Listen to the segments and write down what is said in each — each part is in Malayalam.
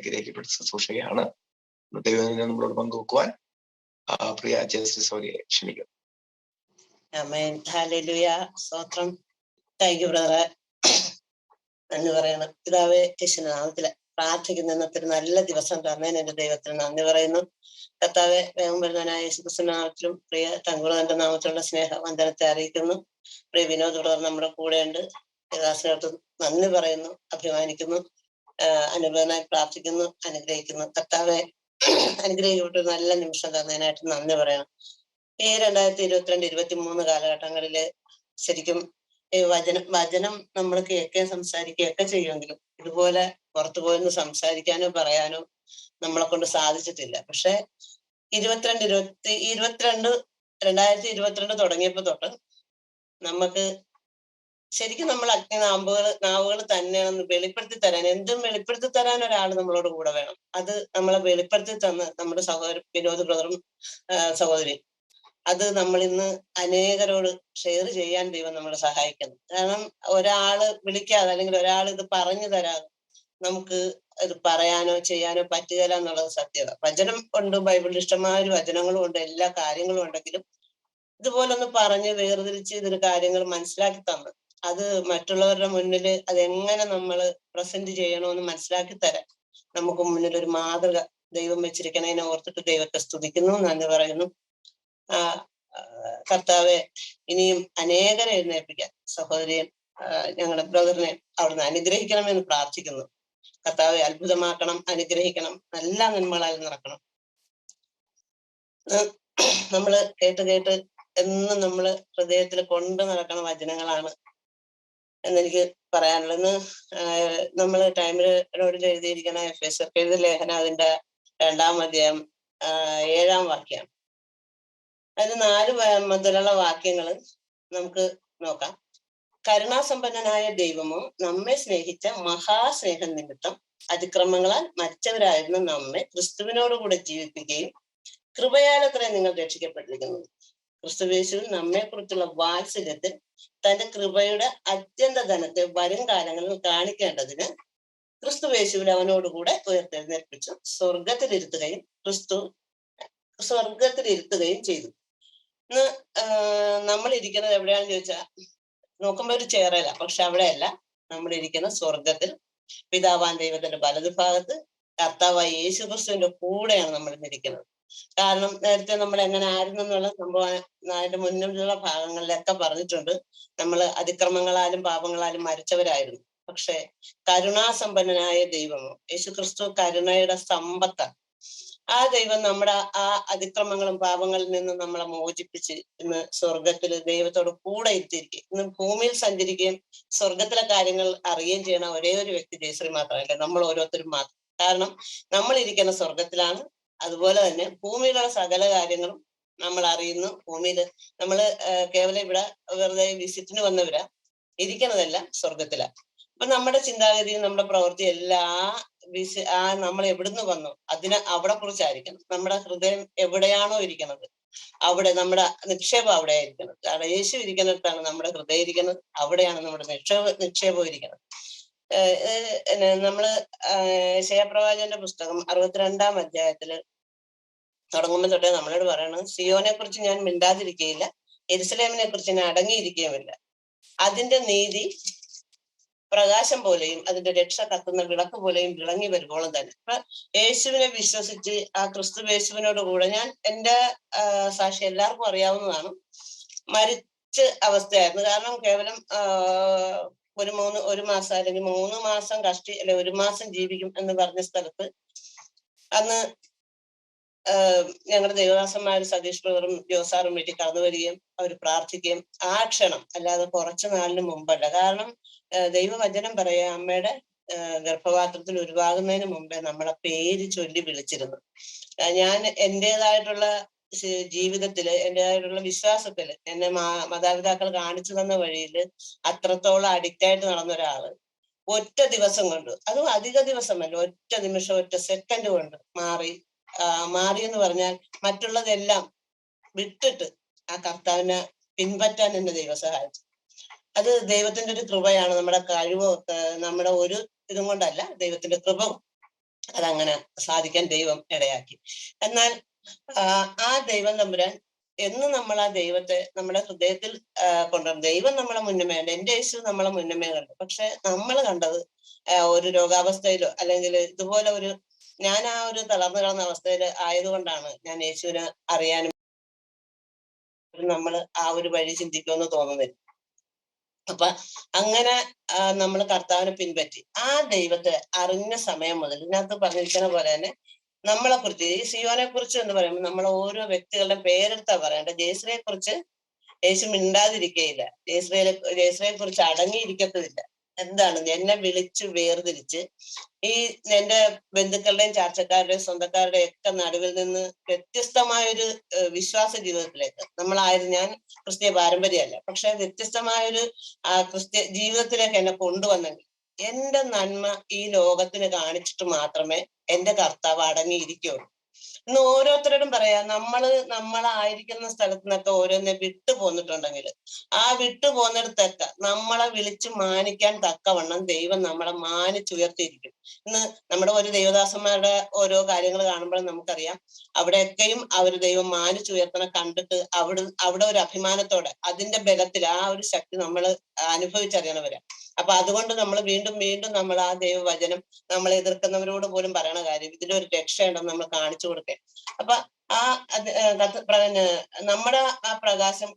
അനുഗ്രഹിക്കപ്പെട്ട ശുശ്രൂഷയാണ്. ദൈവം നമ്മളോട് പങ്കുവെക്കുവാൻ പ്രിയ ജസ്റ്റിസ് അവരെ ക്ഷണിക്കുന്നു. ആമേൻ. ഹല്ലേലൂയ. സ്തോത്രം. താങ്ക് യു ബ്രദറെ. നന്ദി പറയണം. പിതാവേ, യേശുവിന്റെ നാമത്തില് പ്രാർത്ഥിക്കുന്ന ഇന്നത്തെ നല്ല ദിവസം തന്നേന് എന്റെ ദൈവത്തിന് നന്ദി പറയുന്നു. കർത്താവെ, വേഗം വരുന്നവനായ യേശുക്രിസ്തുവിന്റെ നാമത്തിലും പ്രിയ തങ്ങളുടെ നാമത്തിലുള്ള സ്നേഹ വന്ദനത്തെ അറിയിക്കുന്നു. പ്രിയ വിനോദ് ബ്രദർ നമ്മുടെ കൂടെയുണ്ട്. ദേവദാസനോട് നന്ദി പറയുന്നു, അഭിമാനിക്കുന്നു, അനുഗ്രഹനായി പ്രാർത്ഥിക്കുന്നു, അനുഗ്രഹിക്കുന്നു. കർത്താവെ, അനുഗ്രഹിക്കപ്പെട്ട നല്ല നിമിഷം തന്നതിനായിട്ട് നന്ദി പറയണം. ഈ 2022-23 കാലഘട്ടങ്ങളില് ശരിക്കും ഈ വചനം നമ്മൾ കേൾക്കുകയും സംസാരിക്കുകയൊക്കെ ചെയ്യുമെങ്കിലും ഇതുപോലെ പുറത്തു പോയെന്ന് സംസാരിക്കാനോ പറയാനോ നമ്മളെ കൊണ്ട് സാധിച്ചിട്ടില്ല. പക്ഷെ 2022 തുടങ്ങിയപ്പോ തൊട്ട് നമുക്ക് ശരിക്കും നമ്മൾ നാവുകൾ തന്നെയാണെന്ന് വെളിപ്പെടുത്തി തരാൻ, എന്തും വെളിപ്പെടുത്തി തരാൻ ഒരാൾ നമ്മളോട് കൂടെ വേണം. അത് നമ്മളെ വെളിപ്പെടുത്തി തന്ന് നമ്മുടെ വിനോദ് ബ്രദറും സഹോദരി അത് നമ്മൾ ഇന്ന് അനേകരോട് ഷെയർ ചെയ്യാൻ ദൈവം നമ്മളെ സഹായിക്കുന്നു. കാരണം ഒരാള് വിളിക്കാതെ അല്ലെങ്കിൽ ഒരാൾ ഇത് പറഞ്ഞു തരാതെ നമുക്ക് ഇത് പറയാനോ ചെയ്യാനോ പറ്റുകയില്ല എന്നുള്ളത് സത്യത. വചനം ഉണ്ട്, ബൈബിളിൽ ഇഷ്ടമായ വചനങ്ങളും ഉണ്ട്, എല്ലാ കാര്യങ്ങളും ഉണ്ടെങ്കിലും ഇതുപോലൊന്ന് പറഞ്ഞ് വേർതിരിച്ച് ഇതൊരു കാര്യങ്ങൾ മനസ്സിലാക്കി തന്നു അത് മറ്റുള്ളവരുടെ മുന്നിൽ അതെങ്ങനെ നമ്മൾ പ്രസന്റ് ചെയ്യണമെന്ന് മനസ്സിലാക്കി തരാൻ നമുക്ക് മുന്നിൽ ഒരു മാതൃക ദൈവം വെച്ചിരിക്കണതിനെ ഓർത്തിട്ട് ദൈവത്തെ സ്തുതിക്കുന്നു, നന്ദി പറയുന്നു. കർത്താവെ, ഇനിയും അനേകരെ എഴുന്നേൽപ്പിക്കാൻ സഹോദരിയും ഞങ്ങളുടെ ബ്രദറിനെ അവിടുന്ന് അനുഗ്രഹിക്കണമെന്ന് പ്രാർത്ഥിക്കുന്നു. കർത്താവെ, അത്ഭുതമാക്കണം, അനുഗ്രഹിക്കണം, നല്ല നന്മകളാൽ നടക്കണം. നമ്മള് കേട്ട് എന്നും നമ്മള് ഹൃദയത്തിൽ കൊണ്ടു നടക്കുന്ന വചനങ്ങളാണ് എന്നെനിക്ക് പറയാനുള്ളത്. ഇന്ന് നമ്മള് ടൈമിനോട് എഴുതിയിരിക്കണ എഫേസ്യർക്ക് എഴുതിയ ലേഖനം അതിന്റെ 2-ാം അധ്യായം 7-ാം വാക്യം. അതിന് 4 മുതലുള്ള വാക്യങ്ങൾ നമുക്ക് നോക്കാം. കരുണാസമ്പന്നനായ ദൈവമോ നമ്മെ സ്നേഹിച്ച മഹാസ്നേഹം നിമിത്തം അതിക്രമങ്ങളാൽ മരിച്ചവരായിരുന്ന നമ്മെ ക്രിസ്തുവിനോടുകൂടെ ജീവിപ്പിക്കുകയും കൃപയാലത്രേ നിങ്ങൾ രക്ഷിക്കപ്പെട്ടിരിക്കുന്നത്. ക്രിസ്തുവേശുവിൽ നമ്മെ കുറിച്ചുള്ള വാത്സല്യത്തിൽ തന്റെ കൃപയുടെ അത്യന്ത ധനത്തെ വരും കാലങ്ങളിൽ കാണിക്കേണ്ടതിന് ക്രിസ്തുവേശുവിൽ അവനോടുകൂടെ ഉയർത്തെഴുന്നേൽപ്പിച്ചു സ്വർഗത്തിലിരുത്തുകയും ചെയ്തു. ഇന്ന് നമ്മൾ ഇരിക്കുന്നത് എവിടെയാണെന്ന് ചോദിച്ചാൽ നോക്കുമ്പോ ഒരു ചേറല, പക്ഷെ അവിടെയല്ല. നമ്മൾ ഇരിക്കുന്ന സ്വർഗത്തിൽ പിതാവാൻ ദൈവത്തിന്റെ വലതുഭാഗത്ത് കർത്താവായ യേശു ക്രിസ്തുവിന്റെ കൂടെയാണ് നമ്മൾ ഇരിക്കുന്നത്. കാരണം നേരത്തെ നമ്മൾ എങ്ങനെ ആയിരുന്നു എന്നുള്ള സംഭവം അതിന്റെ മുന്നിലുള്ള ഭാഗങ്ങളിലൊക്കെ പറഞ്ഞിട്ടുണ്ട്. നമ്മൾ അതിക്രമങ്ങളാലും പാപങ്ങളാലും മരിച്ചവരായിരുന്നു. പക്ഷെ കരുണാസമ്പന്നനായ ദൈവമോ, യേശു ക്രിസ്തു കരുണയുടെ സമ്പത്താണ്. ആ ദൈവം നമ്മുടെ ആ അതിക്രമങ്ങളും പാപങ്ങളിൽ നിന്നും നമ്മളെ മോചിപ്പിച്ച് ഇന്ന് സ്വർഗത്തിൽ ദൈവത്തോട് കൂടെ ഇരുത്തിയിരിക്കും. ഇന്ന് ഭൂമിയിൽ സഞ്ചരിക്കുകയും സ്വർഗത്തിലെ കാര്യങ്ങൾ അറിയുകയും ചെയ്യണ ഒരേ ഒരു വ്യക്തി ജയശ്രീ മാത്രമല്ല, നമ്മൾ ഓരോരുത്തരും മാത്രം. കാരണം നമ്മൾ ഇരിക്കുന്ന സ്വർഗത്തിലാണ്. അതുപോലെ തന്നെ ഭൂമിയിലുള്ള സകല കാര്യങ്ങളും നമ്മൾ അറിയുന്നു. ഭൂമിയിൽ നമ്മൾ കേവലം ഇവിടെ വെറുതെ വിസിറ്റിന് വന്നവരാ, ഇരിക്കുന്നതെല്ലാം സ്വർഗത്തിലാണ്. അപ്പൊ നമ്മുടെ ചിന്താഗതിയും നമ്മുടെ പ്രവൃത്തി എല്ലാം നമ്മൾ എവിടുന്ന് വന്നു അവിടെ കുറിച്ചായിരിക്കണം. നമ്മുടെ ഹൃദയം എവിടെയാണോ ഇരിക്കുന്നത് അവിടെ നമ്മുടെ നിക്ഷേപം അവിടെ ആയിരിക്കണം. കാരണം യേശു ഇരിക്കുന്നിടത്താണ് നമ്മുടെ ഹൃദയം ഇരിക്കുന്നത്, അവിടെയാണ് നമ്മുടെ നിക്ഷേപം ഇരിക്കുന്നത്. നമ്മള് യശയ്യാപ്രവാചകന്റെ പുസ്തകം 62-ാം അധ്യായത്തില് തുടങ്ങുമ്പോൾ തൊട്ടേ നമ്മളോട് പറയണം, സിയോനെ കുറിച്ച് ഞാൻ മിണ്ടാതിരിക്കുകയില്ല, യെരുസലേമിനെ കുറിച്ച് ഞാൻ അടങ്ങിയിരിക്കുകയുമില്ല. അതിന്റെ നീതി പ്രകാശം പോലെയും അതിന്റെ രക്ഷ കത്തുന്ന വിളക്ക് പോലെയും വിളങ്ങി വരുവോളം തന്നെ. അപ്പൊ യേശുവിനെ വിശ്വസിച്ച് ആ ക്രിസ്തു യേശുവിനോട് കൂടെ ഞാൻ എൻ്റെ സാക്ഷി എല്ലാവർക്കും അറിയാവുന്നതാണ്, മരിച്ച അവസ്ഥയായിരുന്നു. കാരണം കേവലം ഒരു മാസം അല്ലെങ്കിൽ 3 മാസം അല്ലെ 1 മാസം ജീവിക്കും എന്ന് പറഞ്ഞ സ്ഥലത്ത് അന്ന് ഞങ്ങളുടെ ദേവദാസന്മാർ സതീഷ് ബ്രദറും ജോസാറും വീട്ടിൽ കടന്നു വരികയും അവർ പ്രാർത്ഥിക്കുകയും ആ ക്ഷണം, അല്ലാതെ കുറച്ചു നാളിന് മുമ്പല്ല. കാരണം ദൈവവചനം പറയാ, അമ്മയുടെ ഗർഭപാത്രത്തിൽ ഉരുവാകുന്നതിന് മുമ്പേ നമ്മളെ പേര് ചൊല്ലി വിളിച്ചിരുന്നു. ഞാൻ എൻ്റെതായിട്ടുള്ള ജീവിതത്തില്, എൻ്റെതായിട്ടുള്ള വിശ്വാസത്തില് എന്നെ മാതാപിതാക്കൾ കാണിച്ചു തന്ന വഴിയില് അത്രത്തോളം അഡിക്റ്റ് ആയിട്ട് നടന്ന ഒരാള് ഒറ്റ ദിവസം കൊണ്ട്, അതും അധിക ദിവസമല്ല, ഒറ്റ നിമിഷം, ഒറ്റ സെക്കൻഡ് കൊണ്ട് മാറി എന്ന് പറഞ്ഞാൽ മറ്റുള്ളതെല്ലാം വിട്ടിട്ട് ആ കർത്താവിനെ പിൻപറ്റാൻ എന്നെ ദൈവം സഹായിച്ചു. അത് ദൈവത്തിന്റെ ഒരു കൃപയാണ്. നമ്മുടെ കഴിവോ നമ്മുടെ ഒരു ഇതും കൊണ്ടല്ല, ദൈവത്തിന്റെ കൃപ അതങ്ങനെ സാധിക്കാൻ ദൈവം ഇടയാക്കി. എന്നാൽ ആ ദൈവം തമ്പുരാൻ എന്ന് നമ്മൾ ആ ദൈവത്തെ നമ്മുടെ ഹൃദയത്തിൽ കൊണ്ടുവരണം. ദൈവം നമ്മളെ മുന്നമേ കണ്ടു, എന്റെ യേശു നമ്മളെ മുന്നമേ കണ്ടു. പക്ഷെ നമ്മൾ കണ്ടത് ഒരു രോഗാവസ്ഥയിലോ അല്ലെങ്കിൽ ഇതുപോലെ ഒരു ഞാൻ ആ ഒരു തളർന്നു കിടന്ന അവസ്ഥയിൽ ആയതുകൊണ്ടാണ് ഞാൻ യേശുവിനെ അറിയാനും നമ്മൾ ആ ഒരു വഴി ചിന്തിക്കുമെന്ന് തോന്നുന്നില്ല. അപ്പൊ അങ്ങനെ നമ്മൾ കർത്താവിനെ പിൻപറ്റി ആ ദൈവത്തെ അറിഞ്ഞ സമയം മുതൽ ഇതിനകത്ത് പറഞ്ഞിരിക്കുന്ന പോലെ തന്നെ നമ്മളെ കുറിച്ച് ഈ സിയോനെ കുറിച്ച് എന്ന് പറയുമ്പോൾ നമ്മൾ ഓരോ വ്യക്തികളുടെ പേരെടുത്താ പറയേണ്ടത്. ജയശ്രീയെ കുറിച്ച് യേശു മിണ്ടാതിരിക്കയില്ല, ജയശ്രീയെ കുറിച്ച് അടങ്ങിയിരിക്കത്തുമില്ല. എന്താണ് എന്നെ വിളിച്ചു വേർതിരിച്ച് ഈ എന്റെ ബന്ധുക്കളുടെയും ചാർച്ചക്കാരുടെയും സ്വന്തക്കാരുടെയും ഒക്കെ നടുവിൽ നിന്ന് വ്യത്യസ്തമായൊരു വിശ്വാസ ജീവിതത്തിലേക്ക് നമ്മളായിരുന്നു. ഞാൻ ക്രിസ്തീയ പാരമ്പര്യമല്ല, പക്ഷെ വ്യത്യസ്തമായൊരു ക്രിസ്ത്യ ജീവിതത്തിലേക്ക് എന്നെ കൊണ്ടുവന്നെങ്കിൽ എന്റെ നന്മ ഈ ലോകത്തിന് കാണിച്ചിട്ട് മാത്രമേ എന്റെ കർത്താവ് അടങ്ങിയിരിക്കുള്ളൂ. ഇന്ന് ഓരോരുത്തരോടും പറയാം, നമ്മളായിരിക്കുന്ന സ്ഥലത്ത് നിന്നൊക്കെ ഓരോന്നെ വിട്ടു പോന്നിട്ടുണ്ടെങ്കിൽ ആ വിട്ടു പോന്നിടത്തൊക്കെ നമ്മളെ വിളിച്ചു മാനിക്കാൻ തക്കവണ്ണം ദൈവം നമ്മളെ മാനിച്ചുയർത്തിയിരിക്കും. ഇന്ന് നമ്മുടെ ഒരു ദൈവദാസന്മാരുടെ ഓരോ കാര്യങ്ങൾ കാണുമ്പോൾ നമുക്കറിയാം അവിടെയൊക്കെയും ദൈവം മാനിച്ചുയർത്തണ കണ്ടിട്ട് അവിടെ ഒരു അഭിമാനത്തോടെ അതിന്റെ ബലത്തിൽ ആ ഒരു ശക്തി നമ്മൾ അനുഭവിച്ചറിയണവരാ. അപ്പൊ അതുകൊണ്ട് നമ്മൾ വീണ്ടും വീണ്ടും നമ്മൾ ആ ദൈവവചനം നമ്മളെ എതിർക്കുന്നവരോട് പോലും പറയണ കാര്യം ഇതിലൊരു രക്ഷയുണ്ടെന്ന് നമ്മൾ കാണിച്ചു കൊടുക്കേ. അപ്പൊ ആ നമ്മുടെ ആ പ്രകാശം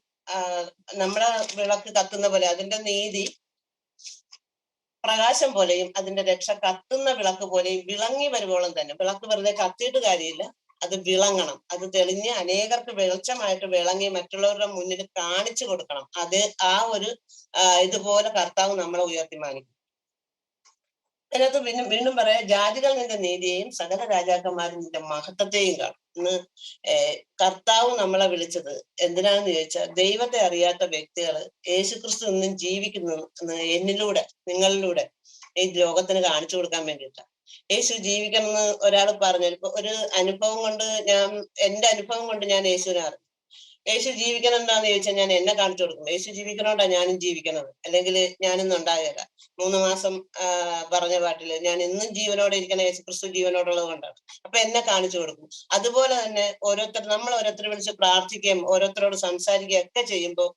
നമ്മുടെ വിളക്ക് കത്തുന്ന പോലെ അതിന്റെ നീതി പ്രകാശം പോലെയും അതിന്റെ രക്ഷ കത്തുന്ന വിളക്ക് പോലെയും വിളങ്ങി വരുവോളം തന്നെ. വിളക്ക് വെറുതെ കത്തിയിട്ട് കാര്യമില്ല, അത് വിളങ്ങണം, അത് തെളിഞ്ഞ് അനേകർക്ക് വെളിച്ചമായിട്ട് വിളങ്ങി മറ്റുള്ളവരുടെ മുന്നിൽ കാണിച്ചു കൊടുക്കണം. അത് ആ ഒരു ഇതുപോലെ കർത്താവ് നമ്മളെ ഉയർത്തി മാനിക്കും. അതിനകത്ത് വീണ്ടും പറയാം, ജാതികൾ നിന്റെ നീതിയെയും സകല രാജാക്കന്മാരും നിന്റെ മഹത്വത്തെയും കാണും. ഇന്ന് കർത്താവ് നമ്മളെ വിളിച്ചത് എന്തിനാണെന്ന് ചോദിച്ചാൽ ദൈവത്തെ അറിയാത്ത വ്യക്തികൾ യേശുക്രിസ്തു ഇന്നും ജീവിക്കുന്നു എന്നിലൂടെ നിങ്ങളിലൂടെ ഈ ലോകത്തിന് കാണിച്ചു കൊടുക്കാൻ വേണ്ടിയിട്ടാണ്. യേശു ജീവിക്കണം എന്ന് ഒരാൾ പറഞ്ഞു. ഒരു അനുഭവം കൊണ്ട് എന്റെ അനുഭവം കൊണ്ട് ഞാൻ യേശുവിനെ അറിഞ്ഞു. യേശു ജീവിക്കണം എന്താന്ന് ചോദിച്ചാൽ ഞാൻ എന്നെ കാണിച്ചു കൊടുക്കും. യേശു ജീവിക്കണോണ്ടാ ഞാനും ജീവിക്കണത്, അല്ലെങ്കിൽ ഞാനിന്ന് ഉണ്ടാകുക. 3 മാസം പറഞ്ഞ പാട്ടില് ഞാൻ ഇന്നും ജീവനോടെ ഇരിക്കണ യേശു ക്രിസ്തു ജീവനോടുള്ളത് കൊണ്ടാണ്. അപ്പൊ എന്നെ കാണിച്ചു കൊടുക്കും. അതുപോലെ തന്നെ നമ്മൾ ഓരോരുത്തരെ വിളിച്ച് പ്രാർത്ഥിക്കുകയും ഓരോരുത്തരോട് സംസാരിക്കുകയും ഒക്കെ ചെയ്യുമ്പോൾ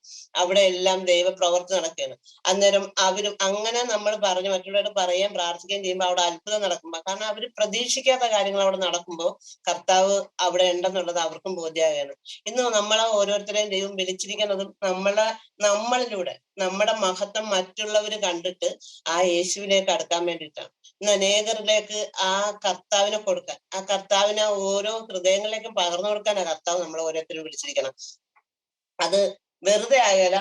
അവിടെ എല്ലാം ദൈവപ്രവർത്തി നടക്കുകയാണ്. അന്നേരം അവരും അങ്ങനെ നമ്മൾ പറഞ്ഞ് മറ്റുള്ളവരോട് പറയുകയും പ്രാർത്ഥിക്കുകയും ചെയ്യുമ്പോൾ അവിടെ അത്ഭുതം നടക്കുമ്പോൾ, കാരണം അവർ പ്രതീക്ഷിക്കാത്ത കാര്യങ്ങൾ അവിടെ നടക്കുമ്പോൾ കർത്താവ് അവിടെ ഉണ്ടെന്നുള്ളത് അവർക്കും ബോധ്യമാകുകയാണ്. ഇന്ന് നമ്മളെ ഓരോരുത്തരെയും ദൈവം വിളിച്ചിരിക്കുന്നതും നമ്മളിലൂടെ നമ്മുടെ മഹത്വം മറ്റുള്ളവർ കണ്ടിട്ട് ആ യേശുവിലേക്ക് അടുക്കാൻ വേണ്ടിയിട്ടാണ്. ഇന്ന് അനേകരിലേക്ക് ആ കർത്താവിനെ കൊടുക്കാൻ, ആ കർത്താവിനെ ഓരോ ഹൃദയങ്ങളിലേക്കും പകർന്നു കൊടുക്കാൻ ആ കർത്താവ് നമ്മളെ ഓരോരുത്തരും വിളിച്ചിരിക്കണം. അത് വെറുതെ ആയാല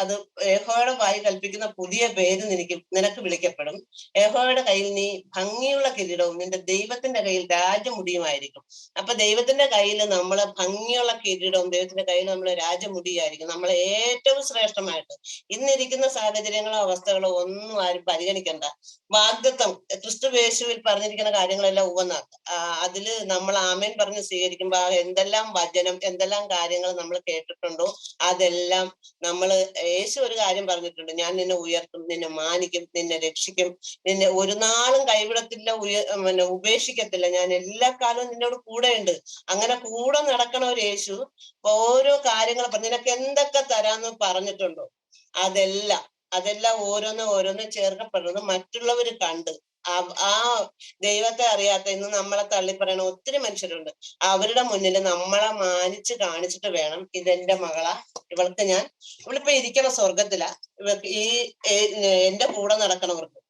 അത് യഹോവയുടെ വായി കൽപ്പിക്കുന്ന പുതിയ പേര് നിനക്ക് വിളിക്കപ്പെടും. യഹോവയുടെ കയ്യിൽ നീ ഭംഗിയുള്ള കിരീടവും നിന്റെ ദൈവത്തിന്റെ കയ്യിൽ രാജമുടിയുമായിരിക്കും. അപ്പൊ ദൈവത്തിന്റെ കയ്യിൽ നമ്മള് ഭംഗിയുള്ള കിരീടവും ദൈവത്തിന്റെ കയ്യിൽ നമ്മൾ രാജമുടിയായിരിക്കും. നമ്മളെ ഏറ്റവും ശ്രേഷ്ഠമായിട്ട് ഇന്നിരിക്കുന്ന സാഹചര്യങ്ങളോ അവസ്ഥകളോ ഒന്നും ആരും പരിഗണിക്കണ്ട. വാഗ്ദത്തം ക്രിസ്തു യേശുവിൽ പറഞ്ഞിരിക്കുന്ന കാര്യങ്ങളെല്ലാം ഉപനാക്കുക. അതില് നമ്മൾ ആമേൻ പറഞ്ഞ് സ്വീകരിക്കുമ്പോ എന്തെല്ലാം വചനം എന്തെല്ലാം കാര്യങ്ങൾ നമ്മൾ കേട്ടിട്ടുണ്ടോ അതെല്ലാം യേശു ഒരു കാര്യം പറഞ്ഞിട്ടുണ്ട്, ഞാൻ നിന്നെ ഉയർത്തും, നിന്നെ മാനിക്കും, നിന്നെ രക്ഷിക്കും, നിന്നെ ഒരു നാളും കൈവിടത്തില്ല, ഉപേക്ഷിക്കത്തില്ല, ഞാൻ എല്ലാ കാലവും നിന്നോട് കൂടെയുണ്ട്. അങ്ങനെ കൂടെ നടക്കണ ഒരു യേശു ഓരോ കാര്യങ്ങൾ നിനക്ക് എന്തൊക്കെ തരാന്ന് പറഞ്ഞിട്ടുണ്ടോ അതെല്ലാം ഓരോന്ന് ചേർക്കപ്പെടുന്നത് മറ്റുള്ളവർ കണ്ട് ആ ദൈവത്തെ അറിയാത്ത ഇന്ന് നമ്മളെ തള്ളിപ്പറയണ ഒത്തിരി മനുഷ്യരുണ്ട്. അവരുടെ മുന്നിൽ നമ്മളെ മാനിച്ച് കാണിച്ചിട്ട് വേണം, ഇതെന്റെ മകളാ, ഇവളിപ്പോ ഇരിക്കണ സ്വർഗത്തിലാ, ഇവർക്ക് എന്റെ കൂടെ നടക്കണവർക്ക്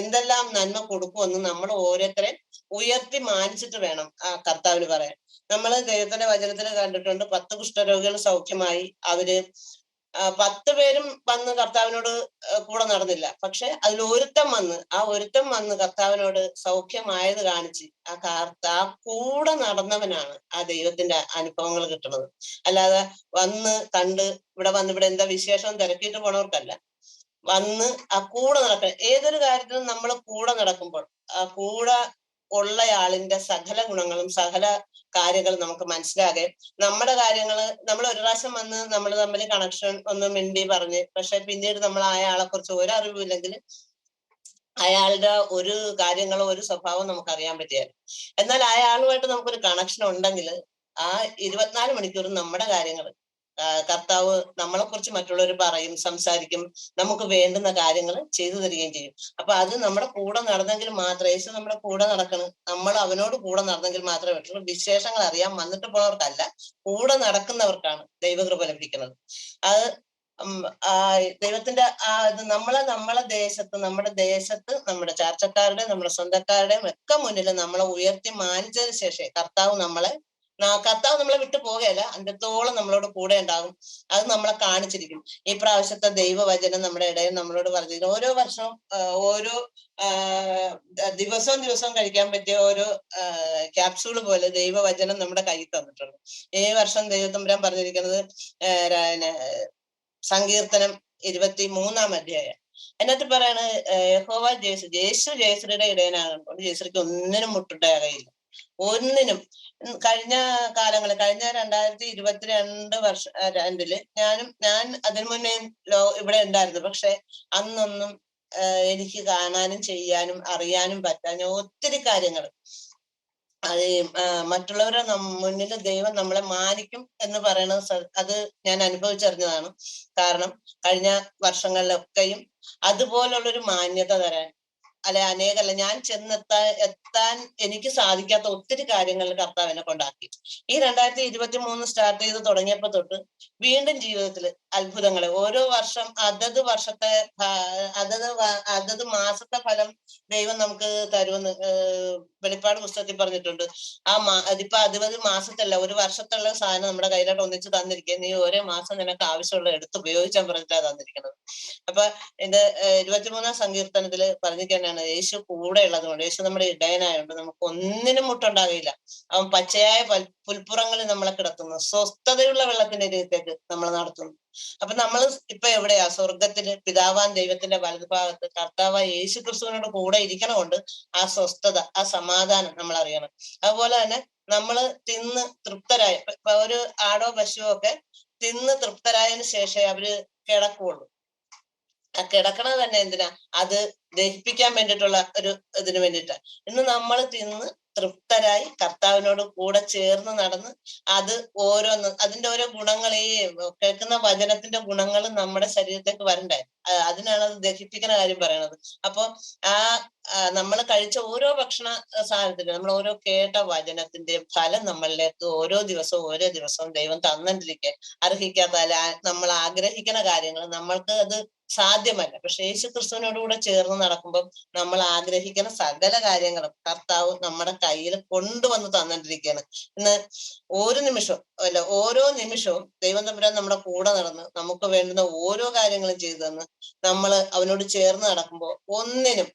എന്തെല്ലാം നന്മ കൊടുക്കുമെന്ന് നമ്മൾ ഓരോരുത്തരെ ഉയർത്തി മാനിച്ചിട്ട് വേണം ആ കർത്താവിന് പറയാൻ. നമ്മൾ ദൈവത്തിന്റെ വചനത്തിൽ കണ്ടിട്ടുണ്ട്, 10 കുഷ്ഠരോഗികൾ സൗഖ്യമായി. 10 പേരും വന്ന് കർത്താവിനോട് കൂടെ നടന്നില്ല, പക്ഷെ അതിൽ ഒരുത്തം വന്ന് കർത്താവിനോട് സൗഖ്യമായത് കാണിച്ച് ആ കൂടെ നടന്നവനാണ് ആ ദൈവത്തിന്റെ അനുഭവങ്ങൾ കിട്ടുന്നത്. അല്ലാതെ ഇവിടെ എന്താ വിശേഷം തിരക്കിയിട്ട് പോണവർക്കല്ല, വന്ന് ആ കൂടെ നടക്കാൻ. ഏതൊരു കാര്യത്തിനും നമ്മൾ കൂടെ നടക്കുമ്പോൾ ആ കൂടെ ഉള്ളയാളിന്റെ സകല ഗുണങ്ങളും സകല കാര്യങ്ങളും നമുക്ക് മനസ്സിലാകെ നമ്മുടെ കാര്യങ്ങൾ നമ്മൾ ഒരു പ്രാവശ്യം വന്ന് നമ്മൾ തമ്മിൽ കണക്ഷൻ ഒന്ന് മിണ്ടി പറഞ്ഞ് പക്ഷെ പിന്നീട് നമ്മൾ ആയ ആളെ കുറിച്ച് ഒരറിവില്ലെങ്കിൽ അയാളുടെ ഒരു കാര്യങ്ങളോ ഒരു സ്വഭാവം നമുക്ക് അറിയാൻ പറ്റിയാൽ. എന്നാൽ അയാളുമായിട്ട് നമുക്കൊരു കണക്ഷൻ ഉണ്ടെങ്കിൽ ആ 24 മണിക്കൂറും നമ്മുടെ കാര്യങ്ങൾ കർത്താവ് നമ്മളെ കുറിച്ച് മറ്റുള്ളവർ പറയും, സംസാരിക്കും, നമുക്ക് വേണ്ടുന്ന കാര്യങ്ങൾ ചെയ്തു തരികയും ചെയ്യും. അപ്പൊ അത് നമ്മുടെ കൂടെ നടന്നെങ്കിൽ മാത്രമേ, യേശു നമ്മുടെ കൂടെ നടക്കണം, നമ്മൾ അവനോട് കൂടെ നടന്നെങ്കിൽ മാത്രമേ പറ്റുള്ളൂ. വിശേഷങ്ങൾ അറിയാൻ വന്നിട്ട് പോണവർക്കല്ല, കൂടെ നടക്കുന്നവർക്കാണ് ദൈവകൃപ ലഭിക്കുന്നത്. അത് ദൈവത്തിന്റെ ഇത് നമ്മളെ ദേശത്ത് നമ്മുടെ ചാർച്ചക്കാരുടെ, നമ്മുടെ സ്വന്തക്കാരുടെയും ഒക്കെ മുന്നിൽ നമ്മളെ ഉയർത്തി മാനിച്ചതിന് ശേഷം കർത്താവ് നമ്മളെ വിട്ടു പോകുകയല്ല, അന്ത്യത്തോളം നമ്മളോട് കൂടെ ഉണ്ടാകും. അത് നമ്മളെ കാണിച്ചിരിക്കും. ഈ പ്രാവശ്യത്തെ ദൈവവചനം നമ്മുടെ ഇടയിൽ നമ്മളോട് പറഞ്ഞിരിക്കും. ഓരോ വർഷവും ഓരോ ദിവസവും കഴിക്കാൻ പറ്റിയ ഓരോ ക്യാപ്സൂൾ പോലെ ദൈവവചനം നമ്മുടെ കയ്യിൽ തന്നിട്ടുണ്ട്. ഈ വർഷം ദൈവത്തമ്പുരാൻ പറഞ്ഞിരിക്കുന്നത് സങ്കീർത്തനം 23-ാം അധ്യായം. അതിനകത്ത് പറയാണ്, യഹോവ യേശു ജയശ്രീയുടെ ഇടയനാകുമ്പോൾ ജയശ്രീക്ക് ഒന്നിനും മുട്ടുണ്ടാകയില്ല, ഒന്നിനും. കഴിഞ്ഞ 2022 ഞാൻ അതിനു മുന്നേ ഇവിടെ ഉണ്ടായിരുന്നു. പക്ഷെ അന്നൊന്നും എനിക്ക് കാണാനും ചെയ്യാനും അറിയാനും പറ്റാഞ്ഞ ഒത്തിരി കാര്യങ്ങൾ, അത് മറ്റുള്ളവരെ മുന്നിൽ ദൈവം നമ്മളെ മാനിക്കും എന്ന് പറയുന്നത് അത് ഞാൻ അനുഭവിച്ചറിഞ്ഞതാണ്. കാരണം കഴിഞ്ഞ വർഷങ്ങളിലൊക്കെയും അതുപോലുള്ളൊരു മാന്യത തരാൻ അനേകല്ല, ഞാൻ എത്താൻ എനിക്ക് സാധിക്കാത്ത ഒത്തിരി കാര്യങ്ങൾ കർത്താവ് എന്നെ കൊണ്ടാക്കി. ഈ 2023 സ്റ്റാർട്ട് ചെയ്ത് തുടങ്ങിയപ്പോ തൊട്ട് വീണ്ടും ജീവിതത്തിൽ അത്ഭുതങ്ങളെ ഓരോ വർഷം അതത് മാസത്തെ ഫലം ദൈവം നമുക്ക് തരുമെന്ന് വെളിപ്പാട് പുസ്തകത്തിൽ പറഞ്ഞിട്ടുണ്ട്. അതിപ്പോ 20 മാസത്തല്ല, ഒരു വർഷത്തുള്ള സാധനം നമ്മുടെ കയ്യിലോട്ട് ഒന്നിച്ച് തന്നിരിക്കുക, നീ ഓരോ മാസം നിനക്ക് ആവശ്യമുള്ള എടുത്ത് ഉപയോഗിച്ചാൻ പറഞ്ഞിട്ടാണ് തന്നിരിക്കുന്നത്. അപ്പൊ എന്റെ 23-ാം സങ്കീർത്തനത്തില് പറഞ്ഞിരിക്കുന്നതാണ്, യേശു കൂടെ ഉള്ളതുകൊണ്ട്, യേശു നമ്മുടെ ഇടയനായോണ്ട് നമുക്ക് ഒന്നിനും മുട്ടുണ്ടാകില്ല. അവൻ പച്ചയായ പുൽപ്പുറങ്ങളിൽ നമ്മളെ കിടത്തുന്നു, സ്വസ്ഥതയുള്ള വെള്ളത്തിന്റെ രീതിയിലേക്ക് നമ്മളെ നടത്തുന്നു. അപ്പൊ നമ്മൾ ഇപ്പൊ എവിടെയാ? സ്വർഗത്തില് പിതാവാൻ ദൈവത്തിന്റെ വലതുഭാഗത്ത് കർത്താവ് യേശു ക്രിസ്തുവിനോട് കൂടെ ഇരിക്കണമുണ്ട്. ആ സ്വസ്ഥത, ആ സമാധാനം നമ്മൾ അറിയണം. അതുപോലെ തന്നെ നമ്മള് തിന്ന് തൃപ്തരായ, ഇപ്പൊ ഒരു ആടോ പശുവോ ഒക്കെ തിന്ന് തൃപ്തരായതിനു ശേഷമേ അവര് കിടക്കുള്ളൂ. ആ കിടക്കണത് തന്നെ എന്തിനാ? അത് ദഹിപ്പിക്കാൻ വേണ്ടിയിട്ടുള്ള ഒരു ഇതിന് വേണ്ടിയിട്ടാണ്. ഇന്ന് നമ്മൾ തിന്ന് തൃപ്തരായി കർത്താവിനോട് കൂടെ ചേർന്ന് നടന്ന് അത് അതിന്റെ ഓരോ ഗുണങ്ങൾ, ഈ കേൾക്കുന്ന വചനത്തിന്റെ ഗുണങ്ങൾ നമ്മുടെ ശരീരത്തേക്ക് വരണ്ടേ, അതിനാണ് അത് ദഹിപ്പിക്കുന്ന കാര്യം പറയണത്. അപ്പൊ നമ്മൾ കഴിച്ച ഓരോ ഭക്ഷണ സാധനത്തിന്റെ, നമ്മൾ ഓരോ കേട്ട വചനത്തിന്റെ ഫലം നമ്മളിലേക്ക് ഓരോ ദിവസവും ദൈവം തന്നിരിക്കെ അർഹിക്കാത്ത നമ്മൾ ആഗ്രഹിക്കുന്ന കാര്യങ്ങൾ നമ്മൾക്ക് അത് സാധ്യമല്ല. പക്ഷെ യേശു ക്രിസ്തുവിനോടുകൂടെ ചേർന്ന് നടക്കുമ്പോൾ നമ്മൾ ആഗ്രഹിക്കുന്ന സകല കാര്യങ്ങളും കർത്താവ് നമ്മുടെ കയ്യിൽ കൊണ്ടുവന്ന് തന്നിട്ടിരിക്കുകയാണ്. ഇന്ന് ഓരോ നിമിഷവും ദൈവം തമ്പുരാൻ നമ്മുടെ കൂടെ നടന്ന് നമുക്ക് വേണ്ടുന്ന ഓരോ കാര്യങ്ങളും ചെയ്തു തന്ന് നമ്മൾ അവനോട് ചേർന്ന് നടക്കുമ്പോൾ ഒന്നിനും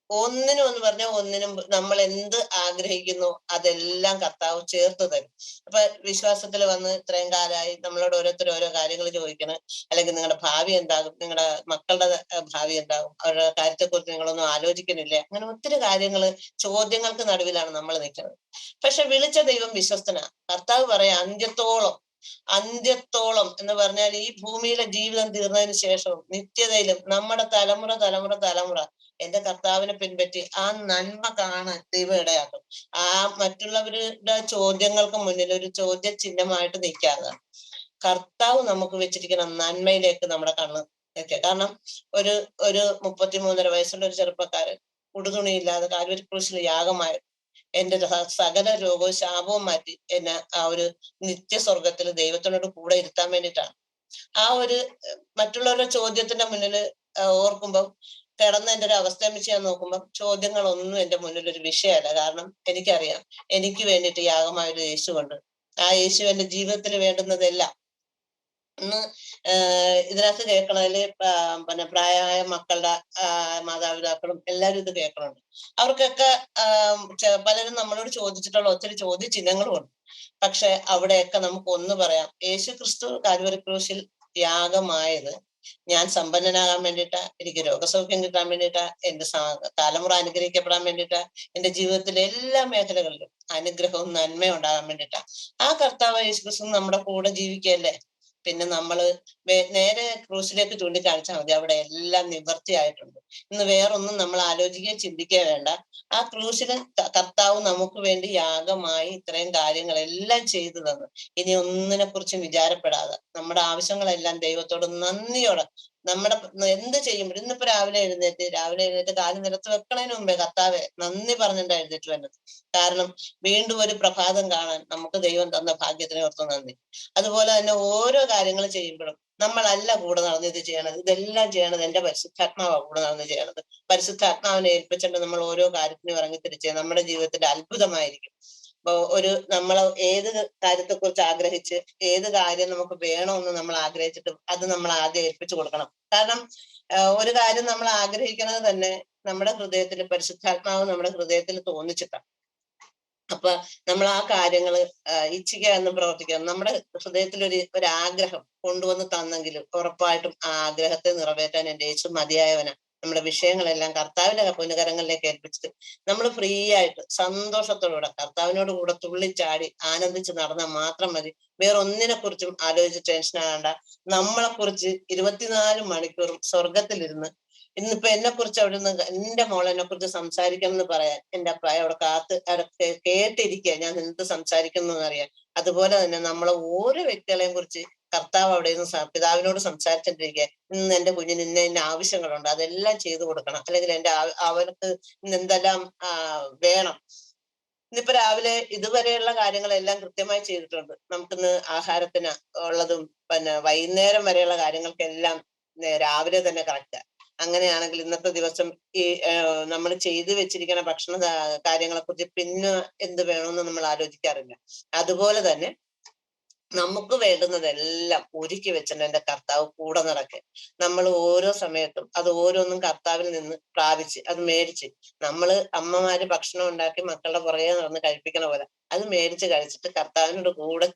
എന്ന് പറഞ്ഞാൽ ഒന്നിനും നമ്മൾ എന്ത് ആഗ്രഹിക്കുന്നു അതെല്ലാം കർത്താവ് ചേർത്ത് തരും. അപ്പൊ വിശ്വാസത്തിൽ വന്ന് ഇത്രയും കാലമായി നമ്മളോട് ഓരോരുത്തരും ഓരോ കാര്യങ്ങൾ ചോദിക്കണം, അല്ലെങ്കിൽ നിങ്ങളുടെ ഭാവി എന്താകും, നിങ്ങളുടെ മക്കളുടെ ഭാവി എന്താകും, അവരുടെ കാര്യത്തെക്കുറിച്ച് നിങ്ങളൊന്നും ആലോചിക്കുന്നില്ലേ, അങ്ങനെ ഒത്തിരി കാര്യങ്ങൾ, ചോദ്യങ്ങൾക്ക് നടുവിലാണ് നമ്മൾ നിൽക്കുന്നത്. പക്ഷെ വിളിച്ച ദൈവം വിശ്വസ്തനാ. കർത്താവ് പറയാം, അന്ത്യത്തോളം എന്ന് പറഞ്ഞാൽ ഈ ഭൂമിയിലെ ജീവിതം തീർന്നതിന് ശേഷവും നിത്യതയിലും നമ്മുടെ തലമുറ എന്റെ കർത്താവിനെ പിൻപറ്റി ആ നന്മ കാണാൻ ദൈവം ഇടയാക്കും. ആ മറ്റുള്ളവരുടെ ചോദ്യങ്ങൾക്ക് മുന്നിൽ ഒരു ചോദ്യ ചിഹ്നമായിട്ട് നിൽക്കാതെ കർത്താവ് നമുക്ക് വെച്ചിരിക്കുന്ന നന്മയിലേക്ക് നമ്മുടെ കണ്ണ് വെക്കുക. കാരണം ഒരു 33.5 വയസ്സുള്ള ഒരു ചെറുപ്പക്കാരൻ ഉടുതുണിയില്ലാതെ കാൽവരി ക്രൂശിൽ യാഗമായി എന്റെ സകല രോഗവും ശാപവും മാറ്റി എന്നെ ആ ഒരു നിത്യസ്വർഗത്തിൽ ദൈവത്തിനോട് കൂടെ ഇരുത്താൻ വേണ്ടിയിട്ടാണ്. ആ ഒരു മറ്റുള്ളവരുടെ ചോദ്യത്തിന്റെ മുന്നിൽ ഓർക്കുമ്പം കിടന്ന എന്റെ ഒരു അവസ്ഥയെ വെച്ച് ഞാൻ നോക്കുമ്പോൾ ചോദ്യങ്ങളൊന്നും എന്റെ മുന്നിൽ ഒരു വിഷയമല്ല. കാരണം എനിക്കറിയാം എനിക്ക് വേണ്ടിയിട്ട് യാഗമായൊരു യേശുവുണ്ട്. ആ യേശു എന്റെ ജീവിതത്തിൽ വേണ്ടുന്നതെല്ലാം. ഇന്ന് ഇതിനകത്ത് കേൾക്കണതില് പിന്നെ പ്രായമായ മക്കളുടെ മാതാപിതാക്കളും എല്ലാവരും ഇത് കേൾക്കണുണ്ട്. അവർക്കൊക്കെ പലരും നമ്മളോട് ചോദിച്ചിട്ടുള്ള ഒത്തിരി ചോദ്യചിഹ്നങ്ങളും ഉണ്ട്. പക്ഷെ അവിടെയൊക്കെ നമുക്ക് ഒന്ന് പറയാം, യേശു ക്രിസ്തു കാൽവരി ക്രൂശിൽ യാഗമായത് ഞാൻ സമ്പന്നനാകാൻ വേണ്ടിയിട്ടാ, എനിക്ക് രോഗസൗഖ്യം കിട്ടാൻ വേണ്ടിയിട്ടാ, എന്റെ തലമുറ അനുഗ്രഹിക്കപ്പെടാൻ വേണ്ടിയിട്ടാ, എന്റെ ജീവിതത്തിലെ എല്ലാ മേഖലകളിലും അനുഗ്രഹവും നന്മയും ഉണ്ടാകാൻ വേണ്ടിയിട്ടാ. ആ കർത്താവ് യേശു ക്രിസ്തു നമ്മുടെ കൂടെ ജീവിക്കുകയല്ലേ. പിന്നെ നമ്മള് നേരെ ക്രൂശിലേക്ക് ചൂണ്ടിക്കാണിച്ചാൽ മതി, അവിടെ എല്ലാം നിവൃത്തിയായിട്ടുണ്ട്. ഇന്ന് വേറൊന്നും നമ്മൾ ആലോചിക്കുകയോ ചിന്തിക്കുകയോ വേണ്ട. ആ ക്രൂശില് കർത്താവ് നമുക്ക് വേണ്ടി യാഗമായി ഇത്രയും കാര്യങ്ങളെല്ലാം ചെയ്തു തന്നു. ഇനി ഒന്നിനെ കുറിച്ചും വിചാരപ്പെടാതെ നമ്മുടെ ആവശ്യങ്ങളെല്ലാം ദൈവത്തോട് നന്ദിയോടെ നമ്മുടെ എന്ത് ചെയ്യുമ്പോൾ, ഇന്നിപ്പോ രാവിലെ എഴുന്നേറ്റ് കാല് നിലത്ത് വെക്കണതിന് മുമ്പേ കർത്താവെ നന്ദി പറഞ്ഞിട്ടാ എഴുന്നേറ്റ് വരുന്നത്. കാരണം വീണ്ടും ഒരു പ്രഭാതം കാണാൻ നമുക്ക് ദൈവം തന്ന ഭാഗ്യത്തിനെ ഓർത്ത് നന്ദി. അതുപോലെ തന്നെ ഓരോ കാര്യങ്ങൾ ചെയ്യുമ്പോഴും നമ്മളല്ല കൂടെ നടന്ന് ഇത് ചെയ്യണത്, ഇതെല്ലാം ചെയ്യണത് എന്റെ പരിശുദ്ധാത്മാവാണ് കൂടെ നടന്ന് ചെയ്യണത്. പരിശുദ്ധാത്മാവിനെ ഏൽപ്പിച്ചിട്ട് നമ്മൾ ഓരോ കാര്യത്തിനും ഇറങ്ങി തിരിച്ച് നമ്മുടെ ജീവിതത്തിന്റെ അത്ഭുതമായിരിക്കും. നമ്മൾ ഏത് കാര്യത്തെക്കുറിച്ച് ആഗ്രഹിച്ച് ഏത് കാര്യം നമുക്ക് വേണമെന്ന് നമ്മൾ ആഗ്രഹിച്ചിട്ട് അത് നമ്മൾ ആദ്യം ഏൽപ്പിച്ചു കൊടുക്കണം. കാരണം ഒരു കാര്യം നമ്മൾ ആഗ്രഹിക്കുന്നത് തന്നെ നമ്മുടെ ഹൃദയത്തിൽ പരിശുദ്ധാത്മാവ് നമ്മുടെ ഹൃദയത്തിൽ തോന്നിച്ചിട്ടാണ്. അപ്പൊ നമ്മൾ ആ കാര്യങ്ങൾ ഇച്ഛിക്കുക എന്നും പ്രവർത്തിക്കുക. നമ്മുടെ ഹൃദയത്തിൽ ഒരു ആഗ്രഹം കൊണ്ടുവന്ന് തന്നെങ്കിൽ ഉറപ്പായിട്ടും ആ ആഗ്രഹത്തെ നിറവേറ്റാൻ എൻ്റെ യേശു മതിയായവനാ. നമ്മുടെ വിഷയങ്ങളെല്ലാം കർത്താവിന്റെ പുനകരങ്ങളിലേക്ക് ഏൽപ്പിച്ചിട്ട് നമ്മൾ ഫ്രീ ആയിട്ട് സന്തോഷത്തോടുകൂടെ കർത്താവിനോട് കൂടെ തുള്ളിച്ചാടി ആനന്ദിച്ച് നടന്നാൽ മാത്രം മതി. വേറെ ഒന്നിനെ കുറിച്ചും ആലോചിച്ച് ടെൻഷൻ ആകണ്ട. നമ്മളെ കുറിച്ച് 24 മണിക്കൂറും സ്വർഗത്തിലിരുന്ന് ഇന്നിപ്പോ എന്നെ കുറിച്ച് അവിടെ നിന്ന് എന്റെ മോൾ എന്നെ കുറിച്ച് സംസാരിക്കണം എന്ന് പറയാൻ എന്റെ അപ്പായ അവിടെ കേട്ടിരിക്കുക ഞാൻ എന്ത് സംസാരിക്കുന്നു എന്നറിയാൻ. അതുപോലെ തന്നെ നമ്മളെ ഓരോ വ്യക്തികളെയും കുറിച്ച് കർത്താവ് അവിടെ നിന്ന് പിതാവിനോട് സംസാരിച്ചിട്ടിരിക്കുക. ഇന്ന് എന്റെ കുഞ്ഞിന് ഇന്ന ആവശ്യങ്ങളുണ്ട്, അതെല്ലാം ചെയ്തു കൊടുക്കണം. അല്ലെങ്കിൽ അവർക്ക് ഇന്ന് എന്തെല്ലാം വേണം. ഇന്നിപ്പോ രാവിലെ ഇതുവരെയുള്ള കാര്യങ്ങളെല്ലാം കൃത്യമായി ചെയ്തിട്ടുണ്ട്. നമുക്കിന്ന് ആഹാരത്തിന് ഉള്ളതും പിന്നെ വൈകുന്നേരം വരെയുള്ള കാര്യങ്ങൾക്കെല്ലാം രാവിലെ തന്നെ കറക്റ്റാ. അങ്ങനെയാണെങ്കിൽ ഇന്നത്തെ ദിവസം ഈ നമ്മൾ ചെയ്തു വെച്ചിരിക്കുന്ന ഭക്ഷണ കാര്യങ്ങളെ കുറിച്ച് പിന്നെ എന്ത് വേണമെന്ന് നമ്മൾ ആലോചിക്കാറില്ല. അതുപോലെ തന്നെ നമുക്ക് വേണ്ടുന്നതെല്ലാം ഒരുക്കി വെച്ചിട്ട് എന്റെ കർത്താവ് കൂടെ നടക്കെ. നമ്മൾ ഓരോ സമയത്തും അത് ഓരോന്നും കർത്താവിൽ നിന്ന് പ്രാപിച്ച് അത് മേടിച്ച് അമ്മമാര് ഭക്ഷണം ഉണ്ടാക്കി മക്കളുടെ പുറകെ നടന്ന് കഴിപ്പിക്കണ പോലെ അത് മേടിച്ച് കഴിച്ചിട്ട് കർത്താവിനോട് കൂടെ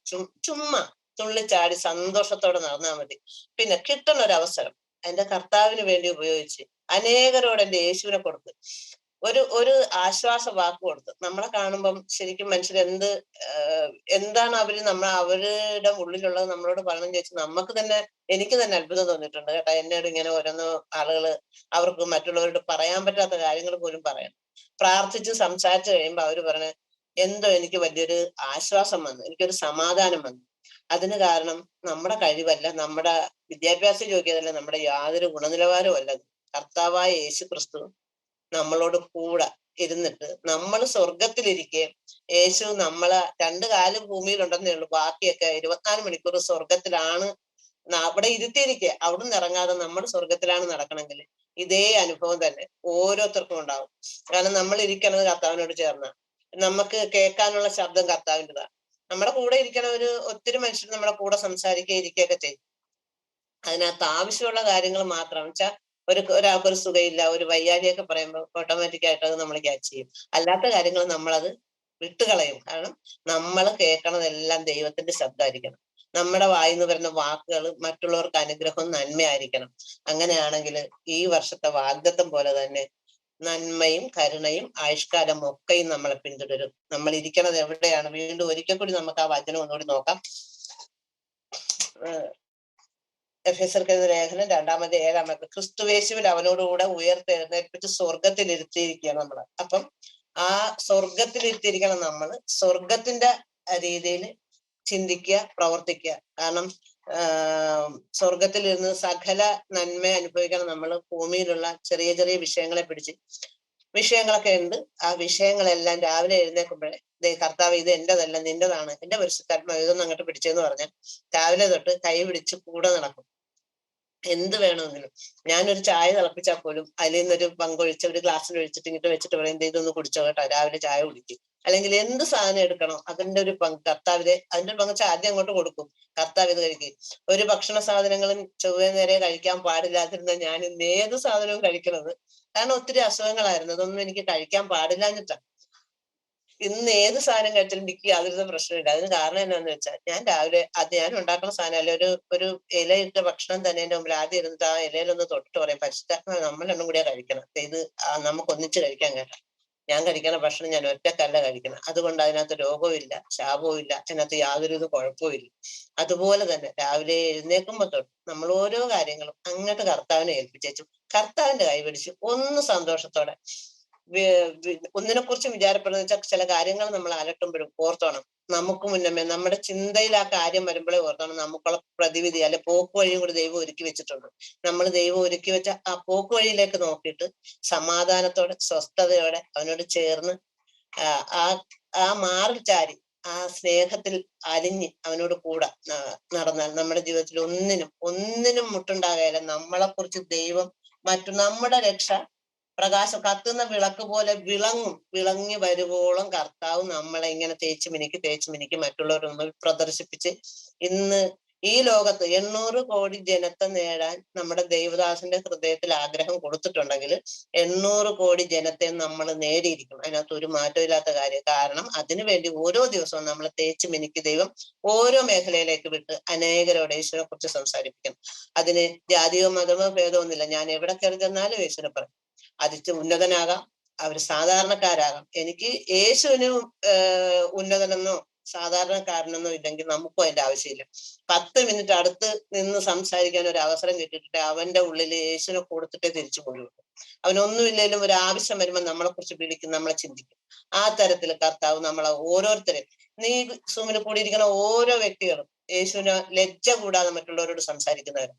ചുമ്മാ തുള്ളിച്ചാടി സന്തോഷത്തോടെ നടന്നാൽ മതി. പിന്നെ കിട്ടുന്ന ഒരു അവസരം എന്റെ കർത്താവിന് വേണ്ടി ഉപയോഗിച്ച് അനേകരോട് എന്റെ യേശുവിനെ കൊടുത്ത് ഒരു ആശ്വാസ വാക്ക് കൊടുത്ത് നമ്മളെ കാണുമ്പം ശരിക്കും മനുഷ്യർ എന്താണ് അവരുടെ ഉള്ളിലുള്ളത് നമ്മളോട് പറയണം ചോദിച്ചാൽ എനിക്ക് തന്നെ അത്ഭുതം തോന്നിയിട്ടുണ്ട് കേട്ടോ. എന്നോട് ഇങ്ങനെ ഓരോന്ന് ആളുകള് അവർക്ക് മറ്റുള്ളവരോട് പറയാൻ പറ്റാത്ത കാര്യങ്ങൾ പോലും പറയണം. പ്രാർത്ഥിച്ച് സംസാരിച്ചു കഴിയുമ്പോൾ അവര് പറഞ്ഞ എന്തോ എനിക്ക് വലിയൊരു ആശ്വാസം വന്നു, എനിക്കൊരു സമാധാനം വന്നു. അതിന് കാരണം നമ്മുടെ കഴിവല്ല, നമ്മുടെ വിദ്യാഭ്യാസ യോഗ്യതല്ല, നമ്മുടെ യാതൊരു ഗുണനിലവാരവും അല്ല. കർത്താവായ യേശു ക്രിസ്തു നമ്മളോട് കൂടെ ഇരുന്നിട്ട് നമ്മൾ സ്വർഗത്തിലിരിക്കെ യേശു നമ്മളെ 2 കാലും ഭൂമിയിലുണ്ടെന്നേ ഉള്ളൂ, ബാക്കിയൊക്കെ 24 മണിക്കൂർ സ്വർഗത്തിലാണ് അവിടെ ഇരുത്തിയിരിക്കുക. അവിടെ നിന്ന് ഇറങ്ങാതെ നമ്മൾ സ്വർഗത്തിലാണ് നടക്കണമെങ്കിൽ ഇതേ അനുഭവം തന്നെ ഓരോരുത്തർക്കും ഉണ്ടാവും. കാരണം നമ്മൾ ഇരിക്കണത് കർത്താവിനോട് ചേർന്ന നമുക്ക് കേൾക്കാനുള്ള ശബ്ദം കർത്താവിൻ്റെതാണ്. നമ്മുടെ കൂടെ ഇരിക്കണ ഒത്തിരി മനുഷ്യർ നമ്മുടെ കൂടെ സംസാരിക്കുക ഇരിക്കുകയൊക്കെ ചെയ്യും. അതിനകത്ത് ആവശ്യമുള്ള കാര്യങ്ങൾ മാത്രം വെച്ചാൽ ഒരാൾക്കൊരു സുഖമില്ല, ഒരു വയ്യാഴിയൊക്കെ പറയുമ്പോൾ ഓട്ടോമാറ്റിക് ആയിട്ട് അത് നമ്മൾ ക്യാച്ച് ചെയ്യും. അല്ലാത്ത കാര്യങ്ങൾ നമ്മളത് വിട്ടുകളയും. കാരണം നമ്മൾ കേൾക്കണതെല്ലാം ദൈവത്തിന്റെ ശബ്ദമായിരിക്കണം. നമ്മുടെ വായിന്ന് വരുന്ന വാക്കുകൾ മറ്റുള്ളവർക്ക് അനുഗ്രഹവും നന്മയായിരിക്കണം. അങ്ങനെയാണെങ്കിൽ ഈ വർഷത്തെ വാഗ്ദത്തം പോലെ തന്നെ നന്മയും കരുണയും ആയുഷ്കാലം ഒക്കെയും നമ്മളെ പിന്തുടരും. നമ്മൾ ഇരിക്കണത് എവിടെയാണ്? വീണ്ടും ഒരിക്കൽ കൂടി നമുക്ക് ആ വചനം ഒന്നുകൂടി നോക്കാം. എഫെസ്യർക്കെഴുതിയ ലേഖനം 2-7 ക്രിസ്തുവേശുവിൽ അവനോടുകൂടെ ഉയർത്തെഴുന്നേൽപ്പിച്ച് സ്വർഗത്തിൽ ഇരുത്തിയിരിക്കുകയാണ് നമ്മള്. അപ്പം ആ സ്വർഗത്തിലിരുത്തിയിരിക്കണം നമ്മള്. സ്വർഗത്തിന്റെ രീതിയിൽ ചിന്തിക്കുക, പ്രവർത്തിക്കുക. കാരണം സ്വർഗത്തിലിരുന്ന് സകല നന്മ അനുഭവിക്കണം. നമ്മൾ ഭൂമിയിലുള്ള ചെറിയ ചെറിയ വിഷയങ്ങളെ പിടിച്ച് വിഷയങ്ങളൊക്കെ ഉണ്ട്. ആ വിഷയങ്ങളെല്ലാം രാവിലെ എഴുന്നേൽക്കുമ്പോഴേ കർത്താവ് ഇത് എന്റേതല്ല നിന്റേതാണ്, എന്റെ പരിശുദ്ധാത്മാവ് ഇതൊന്നും അങ്ങോട്ട് പിടിച്ചെന്ന് പറഞ്ഞാൽ രാവിലെ തൊട്ട് കൈ പിടിച്ച് കൂടെ നടക്കും. എന്ത് വേണമെങ്കിലും ഞാനൊരു ചായ തിളപ്പിച്ചാൽ പോലും അതിൽ നിന്നൊരു പങ്കൊഴിച്ച് ഒരു ഗ്ലാസ്സിൽ ഒഴിച്ചിട്ട് ഇങ്ങോട്ട് വെച്ചിട്ട് പറയും ഇതൊന്ന് കുടിച്ചോ കേട്ടോ, രാവിലെ ചായ കുടിക്കും. അല്ലെങ്കിൽ എന്ത് സാധനം എടുക്കണോ അതിന്റെ ഒരു പങ്ക് അതിന്റെ പങ്ക് ആദ്യം അങ്ങോട്ട് കൊടുക്കും. കർത്താവ് ഇത് കഴിക്കും. ഒരു ഭക്ഷണ സാധനങ്ങളും ചൊവ്വേ നേരെ കഴിക്കാൻ പാടില്ലാതിരുന്ന ഞാൻ ഇന്ന് ഏത് സാധനവും കഴിക്കണത്. കാരണം ഒത്തിരി അസുഖങ്ങളായിരുന്നു, അതൊന്നും എനിക്ക് കഴിക്കാൻ പാടില്ലാഞ്ഞിട്ടാണ്. ഇന്ന് ഏത് സാധനം കഴിച്ചാലും എനിക്ക് യാതൊരു പ്രശ്നമില്ല. അതിന് കാരണം എന്താണെന്ന് വെച്ചാൽ ഞാൻ രാവിലെ ഞാൻ ഉണ്ടാക്കുന്ന സാധനം അല്ലെ ഒരു ഇലയിട്ട ഭക്ഷണം തന്നെ എന്റെ മുമ്പിൽ ആദ്യം ഇരുന്നിട്ട് ആ ഇലയിലൊന്ന് തൊട്ടിട്ട് പറയും പരിശുദ്ധാത്മാവ് നമ്മളെണ്ണം കൂടിയാ കഴിക്കണം, ഇത് നമുക്ക് ഒന്നിച്ച് കഴിക്കാൻ കേട്ടോ. ഞാൻ കഴിക്കുന്ന ഭക്ഷണം ഞാൻ ഒറ്റക്കല്ല കഴിക്കണം. അതുകൊണ്ട് അതിനകത്ത് രോഗവും ഇല്ല, ശാപവും ഇല്ല, അതിനകത്ത് യാതൊരു കുഴപ്പവും ഇല്ല. അതുപോലെ തന്നെ രാവിലെ എഴുന്നേൽക്കുമ്പോൾ തൊട്ട് നമ്മൾ ഓരോ കാര്യങ്ങളും അങ്ങോട്ട് കർത്താവിനെ ഏൽപ്പിച്ചു കർത്താവിന്റെ കൈ പിടിച്ച് ഒന്ന് സന്തോഷത്തോടെ ഒന്നിനെ കുറിച്ചും വിചാരപ്പെടുന്ന വെച്ചാൽ ചില കാര്യങ്ങൾ നമ്മൾ അലട്ടുമ്പോഴും ഓർത്തോണം, നമുക്ക് മുന്നമേ നമ്മുടെ ചിന്തയിൽ ആ കാര്യം വരുമ്പോഴേ ഓർത്തോണം നമുക്കുള്ള പ്രതിവിധി അല്ലെ പോക്ക് വഴിയും കൂടി ദൈവം ഒരുക്കി വെച്ചിട്ടുണ്ട്. നമ്മൾ ദൈവം ഒരുക്കി വെച്ച ആ പോക്ക് വഴിയിലേക്ക് നോക്കിയിട്ട് സമാധാനത്തോടെ സ്വസ്ഥതയോടെ അവനോട് ചേർന്ന് ആ ആ മാറിൽ ചാരി ആ സ്നേഹത്തിൽ അലിഞ്ഞ് അവനോട് കൂടെ നടന്നാൽ നമ്മുടെ ജീവിതത്തിൽ ഒന്നിനും മുട്ടുണ്ടാകുകയില്ല. നമ്മളെ കുറിച്ച് ദൈവം നമ്മുടെ രക്ഷ പ്രകാശം കത്തുന്ന വിളക്ക് പോലെ വിളങ്ങി വരുവോളം കർത്താവ് നമ്മളെ ഇങ്ങനെ തേച്ച് മിനുക്കി മറ്റുള്ളവരൊന്ന് പ്രദർശിപ്പിച്ച് ഇന്ന് ഈ ലോകത്ത് 800 കോടി ജനത്തെ നേടാൻ നമ്മുടെ ദൈവദാസന്റെ ഹൃദയത്തിൽ ആഗ്രഹം കൊടുത്തിട്ടുണ്ടെങ്കിൽ 800 കോടി ജനത്തെ നമ്മൾ നേടിയിരിക്കും. അതിനകത്ത് ഒരു മാറ്റമില്ലാത്ത കാര്യം. കാരണം അതിനുവേണ്ടി ഓരോ ദിവസവും നമ്മൾ തേച്ച് മിനുക്കി ദൈവം ഓരോ മേഖലയിലേക്ക് വിട്ട് അനേകരോട് യേശുവിനെ കുറിച്ച് സംസാരിപ്പിക്കണം. അതിന് ജാതിയോ മതമോ ഭേദമൊന്നുമില്ല. ഞാൻ എവിടെ കയറി ചെന്നാലും യേശുവിനെ പറയും. ഉന്നതനാകാം, അവർ സാധാരണക്കാരാകാം. എനിക്ക് യേശുവിന് ഉന്നതനെന്നോ സാധാരണക്കാരനെന്നോ ഇല്ലെങ്കിൽ നമുക്കും അതിന്റെ ആവശ്യമില്ല. 10 മിനിറ്റ് അടുത്ത് നിന്ന് സംസാരിക്കാൻ ഒരു അവസരം കിട്ടിയിട്ട് അവന്റെ ഉള്ളിൽ യേശുവിനെ കൊടുത്തിട്ടേ തിരിച്ചു കൊള്ളൂ. അവനൊന്നുമില്ലെങ്കിലും ഒരു ആവശ്യം വരുമ്പോൾ നമ്മളെ കുറിച്ച് വിളിക്കും, നമ്മളെ ചിന്തിക്കും. ആ തരത്തിൽ കർത്താവ് നമ്മളെ ഓരോരുത്തരെയും നീ സൂമിൽ കൂടിയിരിക്കുന്ന ഓരോ വ്യക്തികളും യേശുവിനെ ലജ്ജ കൂടാതെ മറ്റുള്ളവരോട് സംസാരിക്കുന്നവരും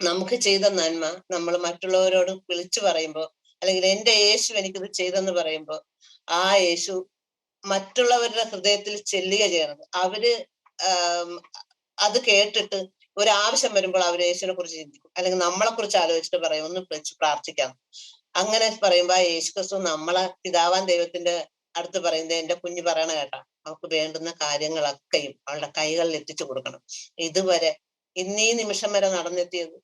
നമുക്ക് ചെയ്ത നന്മ നമ്മൾ മറ്റുള്ളവരോട് വിളിച്ചു പറയുമ്പോൾ അല്ലെങ്കിൽ എന്റെ യേശു എനിക്കിത് ചെയ്തെന്ന് പറയുമ്പോൾ ആ യേശു മറ്റുള്ളവരുടെ ഹൃദയത്തിൽ ചെല്ലുക ചെയ്യണത്. അവര് അത് കേട്ടിട്ട് ഒരാവശ്യം വരുമ്പോൾ അവർ യേശുവിനെ കുറിച്ച് ചിന്തിക്കും, അല്ലെങ്കിൽ നമ്മളെ കുറിച്ച് ആലോചിച്ചിട്ട് പറയും ഒന്ന് വിളിച്ച് പ്രാർത്ഥിക്കാം. അങ്ങനെ പറയുമ്പോ ആ യേശു ക്രിസ്തു നമ്മളെ പിതാവാൻ ദൈവത്തിന്റെ അടുത്ത് പറയുന്നത് എന്റെ കുഞ്ഞ് പറയണ കേട്ടാ, അവർക്ക് വേണ്ടുന്ന കാര്യങ്ങളൊക്കെയും അവളുടെ കൈകളിൽ എത്തിച്ചു കൊടുക്കണം. ഇതുവരെ ഇന്നീ നിമിഷം വരെ നടന്നെത്തിയത്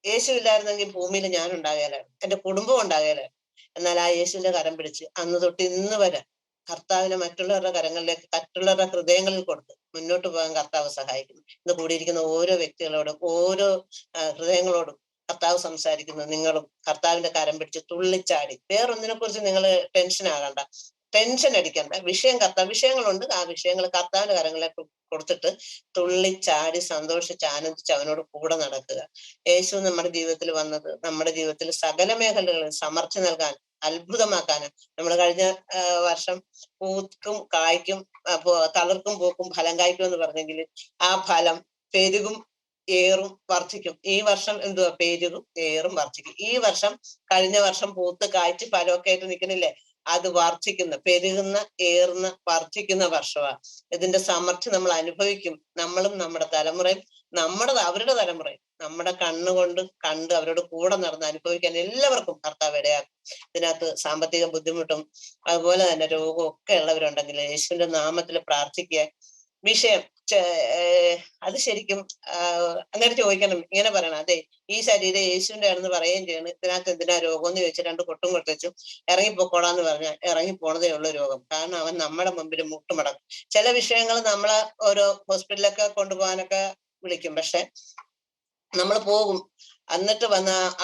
യേശു ഇല്ലായിരുന്നെങ്കിൽ ഭൂമിയിൽ ഞാൻ ഉണ്ടാകേലായിരുന്നു, എന്റെ കുടുംബം ഉണ്ടാകേലായിരുന്നു. എന്നാൽ ആ യേശുവിന്റെ കരം പിടിച്ച് അന്ന് തൊട്ട് ഇന്ന് വരെ കർത്താവിനെ മറ്റുള്ളവരുടെ കരങ്ങളിലേക്ക് മറ്റുള്ളവരുടെ ഹൃദയങ്ങളിൽ കൊടുത്ത് മുന്നോട്ട് പോകാൻ കർത്താവ് സഹായിക്കുന്നു. ഇന്ന് കൂടിയിരിക്കുന്ന ഓരോ വ്യക്തികളോടും ഓരോ ഹൃദയങ്ങളോടും കർത്താവ് സംസാരിക്കുന്നു. നിങ്ങളും കർത്താവിന്റെ കരം പിടിച്ച് തുള്ളിച്ചാടി വേറൊന്നിനെ കുറിച്ച് നിങ്ങൾ ടെൻഷൻ ആകണ്ട, ടെൻഷൻ അടിക്കണ്ട. വിഷയങ്ങളുണ്ട്, ആ വിഷയങ്ങൾ കർത്താവിന്റെ കരങ്ങളിലേക്ക് കൊടുത്തിട്ട് തുള്ളിച്ചാടി സന്തോഷിച്ച് ആനന്ദിച്ച് അവനോട് കൂടെ നടക്കുക. യേശു നമ്മുടെ ജീവിതത്തിൽ വന്നത് നമ്മുടെ ജീവിതത്തിൽ സകല മേഖലകളിൽ സമർത്ഥ നൽകാൻ അത്ഭുതമാക്കാനും. നമ്മൾ കഴിഞ്ഞ വർഷം പൂക്കും കായ്ക്കും തളിർക്കും പൂക്കും ഫലം കായ്ക്കും എന്ന് പറഞ്ഞെങ്കിൽ ആ ഫലം പെരുകും ഏറും വർദ്ധിക്കും. ഈ വർഷം എന്തുവാ? പെരുകും ഏറും വർദ്ധിക്കും. ഈ വർഷം കഴിഞ്ഞ വർഷം പൂത്ത് കായ്ച്ച് ഫലമൊക്കെ ആയിട്ട് നിൽക്കുന്നില്ലേ? അത് വർദ്ധിക്കുന്ന പെരുകുന്ന ഏറുന്ന വർദ്ധിക്കുന്ന വർഷമാണ്. ഇതിന്റെ സമർത്ഥ നമ്മൾ അനുഭവിക്കും. നമ്മളും നമ്മുടെ തലമുറയും അവരുടെ തലമുറയും നമ്മുടെ കണ്ണുകൊണ്ട് കണ്ട് അവരോട് കൂടെ നടന്ന് അനുഭവിക്കാൻ എല്ലാവർക്കും കർത്താവ് ഇടയാക്കും. ഇതിനകത്ത് സാമ്പത്തിക ബുദ്ധിമുട്ടും അതുപോലെ തന്നെ രോഗവും ഒക്കെ ഉള്ളവരുണ്ടെങ്കിൽ യേശുവിന്റെ നാമത്തിൽ പ്രാർത്ഥിക്കുക. വിഷയം അത് ശരിക്കും അങ്ങനെ ചോദിക്കണം, ഇങ്ങനെ പറയണം, അതെ ഈ ശരീരം യേശുവിന്റെ ആണെന്ന് പറയുകയും ചെയ്യണം. ഇതിനകത്ത് എന്തിനാ രോഗം എന്ന് ചോദിച്ചാൽ 2 കൊട്ടും കൊടുത്തു ഇറങ്ങിപ്പോക്കോളാന്ന് പറഞ്ഞാൽ ഇറങ്ങിപ്പോണതേ ഉള്ളൂ രോഗം. കാരണം അവൻ നമ്മുടെ മുമ്പിൽ മുട്ടുമടക്കും. ചില വിഷയങ്ങൾ നമ്മളെ ഓരോ ഹോസ്പിറ്റലിലൊക്കെ കൊണ്ടുപോകാനൊക്കെ വിളിക്കും, പക്ഷെ നമ്മൾ പോകും. എന്നിട്ട്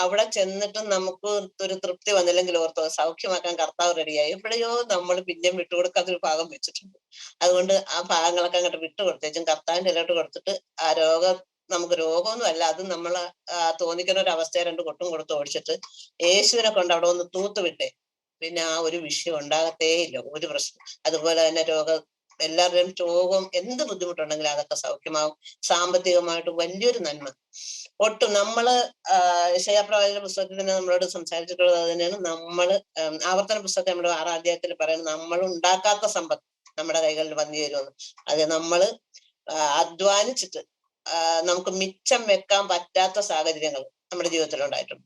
അവിടെ ചെന്നിട്ട് നമുക്ക് ഒരു തൃപ്തി വന്നില്ലെങ്കിൽ ഓർത്തോ സൗഖ്യമാക്കാൻ കർത്താവ് റെഡിയായി. എപ്പോഴയോ നമ്മൾ പിന്നെയും വിട്ടുകൊടുക്കാത്തൊരു ഭാഗം വെച്ചിട്ടുണ്ട്. അതുകൊണ്ട് ആ ഭാഗങ്ങളൊക്കെ അങ്ങോട്ട് വിട്ടുകൊടുത്തേച്ചും കർത്താവിന്റെ ഇലോട്ട് കൊടുത്തിട്ട് ആ നമുക്ക് രോഗമൊന്നും അല്ല, അത് നമ്മൾ തോന്നിക്കുന്ന ഒരു അവസ്ഥയെ 2 കൊട്ടും കൊടുത്ത് ഓടിച്ചിട്ട് യേശുവിനെ കൊണ്ട് അവിടെ ഒന്ന് തൂത്തുവിട്ടേ, പിന്നെ ആ ഒരു വിഷയം ഉണ്ടാകത്തേ ഇല്ല, ഒരു പ്രശ്നം. അതുപോലെ തന്നെ എല്ലാവരുടെയും രോഗം എന്ത് ബുദ്ധിമുട്ടുണ്ടെങ്കിലും അതൊക്കെ സൗഖ്യമാവും. സാമ്പത്തികമായിട്ട് വലിയൊരു നന്മ ഒട്ടും നമ്മള് യശയ്യാപ്രവാചകന്റെ പുസ്തകത്തിൽ തന്നെ നമ്മളോട് സംസാരിച്ചിട്ടുള്ളത് അത് തന്നെയാണ്. ആവർത്തന പുസ്തകത്തെ നമ്മുടെ 6-ാം അധ്യായത്തിൽ പറയുന്നത് നമ്മൾ ഉണ്ടാക്കാത്ത സമ്പത്ത് നമ്മുടെ കൈകളിൽ വന്നു ചേരുമെന്ന്. അത് നമ്മൾ അധ്വാനിച്ചിട്ട് നമുക്ക് മിച്ചം വെക്കാൻ പറ്റാത്ത സാഹചര്യങ്ങൾ നമ്മുടെ ജീവിതത്തിൽ ഉണ്ടായിട്ടുണ്ട്.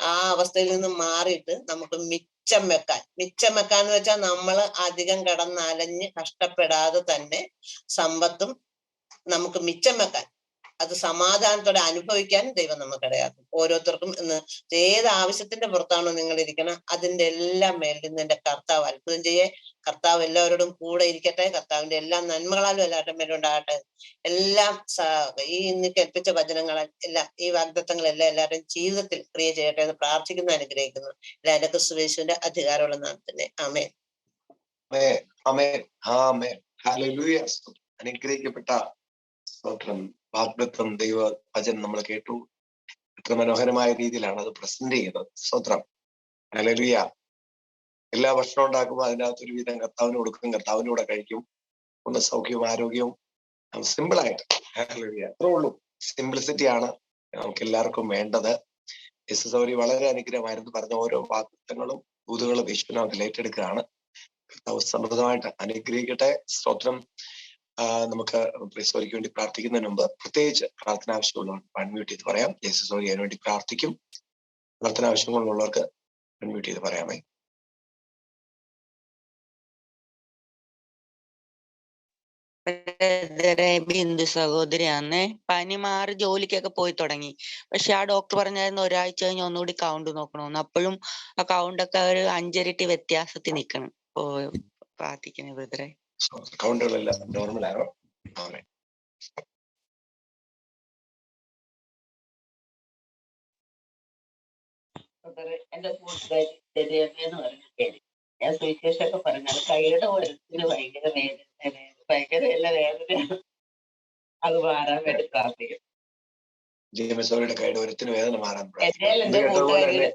ആ അവസ്ഥയിൽ നിന്ന് മാറിയിട്ട് നമുക്ക് മിച്ചം വെക്കാൻ എന്ന് വെച്ചാൽ നമ്മൾ അധികം കിടന്നലഞ്ഞ് കഷ്ടപ്പെടാതെ തന്നെ സമ്പത്തും നമുക്ക് മിച്ചം വെക്കാൻ, അത് സമാധാനത്തോടെ അനുഭവിക്കാൻ ദൈവം നമുക്കിടയാക്കും. ഓരോരുത്തർക്കും ഇന്ന് ഏത് ആവശ്യത്തിന്റെ പുറത്താണോ നിങ്ങൾ ഇരിക്കണം അതിന്റെ എല്ലാം മേൽ നിന്ന് എന്റെ കർത്താവ് അത്ഭുതം ചെയ്യേ. കർത്താവ് എല്ലാവരോടും കൂടെ ഇരിക്കട്ടെ. കർത്താവിന്റെ എല്ലാ നന്മകളാലും എല്ലാവരുടെ മേലും ഉണ്ടാകട്ടെ. എല്ലാം ഈ ഇന്ന് കേൾപ്പിച്ച വചനങ്ങൾ എല്ലാം, ഈ വാഗ്ദത്തങ്ങളെല്ലാം എല്ലാവരുടെയും ജീവിതത്തിൽ ക്രിയ ചെയ്യട്ടെ എന്ന് പ്രാർത്ഥിക്കുന്നു, അനുഗ്രഹിക്കുന്നു. എല്ലാ ക്രിസ്തുയേശുവിന്റെ അധികാരമുള്ള നാമത്തിനെ ആമേൻ. അനുഗ്രഹിക്കപ്പെട്ട സ്തോത്രം. വാഗ്ദത്തം ദൈവ വചനം നമ്മൾ കേട്ടു. എത്ര മനോഹരമായ രീതിയിലാണ് അത് പ്രസന്റ് ചെയ്യുന്നത്. സ്തോത്രം. ഹല്ലേലൂയ. എല്ലാ ഭക്ഷണം ഉണ്ടാക്കുമ്പോൾ അതിനകത്ത് ഒരു വിധം കർത്താവിന് കൊടുക്കും, കർത്താവിനൂടെ കഴിക്കും. ഒന്ന് സൗഖ്യവും ആരോഗ്യവും സിമ്പിളായിട്ട്. ഹല്ലേലൂയ. അത്രേ ഉള്ളൂ. സിംപ്ലിസിറ്റി ആണ് നമുക്ക് എല്ലാവർക്കും വേണ്ടത്. യേശുസൗരി വളരെ അനുഗ്രഹമായിരുന്നു. പറഞ്ഞ ഓരോ വാഗ്ദത്തങ്ങളും ദൂതുകളും യേശുവിനകത്തിൽ ഏറ്റെടുക്കുകയാണ്. കർത്താവ് സമൃദ്ധമായിട്ട് അനുഗ്രഹിക്കട്ടെ. സ്തോത്രം. നമുക്ക് യേശുസൗരിക്ക് വേണ്ടി പ്രാർത്ഥിക്കുന്നതിന് മുമ്പ് പ്രത്യേകിച്ച് പ്രാർത്ഥന ആവശ്യമുള്ളവർ അൺമ്യൂട്ട് ചെയ്ത് പറയാം. യേശുസൗരി അതിനു വേണ്ടി പ്രാർത്ഥിക്കും. പ്രാർത്ഥന ആവശ്യങ്ങളുള്ളവർക്ക് അൺമ്യൂട്ട് ചെയ്ത് പറയാമേ. ബിന്ദു സഹോദരിയാന്നേ. പനി മാറി ജോലിക്കൊക്കെ പോയി തുടങ്ങി. പക്ഷെ ആ ഡോക്ടർ പറഞ്ഞായിരുന്നു ഒരാഴ്ച കഴിഞ്ഞ് ഒന്നുകൂടി കൗണ്ട് നോക്കണമെന്ന്. അപ്പോഴും ആ കൗണ്ടൊക്കെ ഒരു 5 ഇരട്ടി വ്യത്യാസത്തിൽ നിൽക്കണം. ഓ, പ്രാർത്ഥിക്കണേ ബ്രദറെ. കൗണ്ടുകളെല്ലാം നോർമലാണോ? ആമേൻ. എന്റെ കൂട്ടുകാരി എന്ന് പറഞ്ഞ പേര് ഞാൻ സുവിശേഷമൊക്കെ പറഞ്ഞാൽ കൈയുടെ ഒരത്തിന് ഭയങ്കര എല്ലാ വേദനയാണ്. അത് മാറാൻ വേണ്ടി പ്രാർത്ഥിക്കും. കൈയുടെ ഒരുത്തിന് വേദന മാറാൻ എന്റെ കൂട്ടുകാരിയുടെ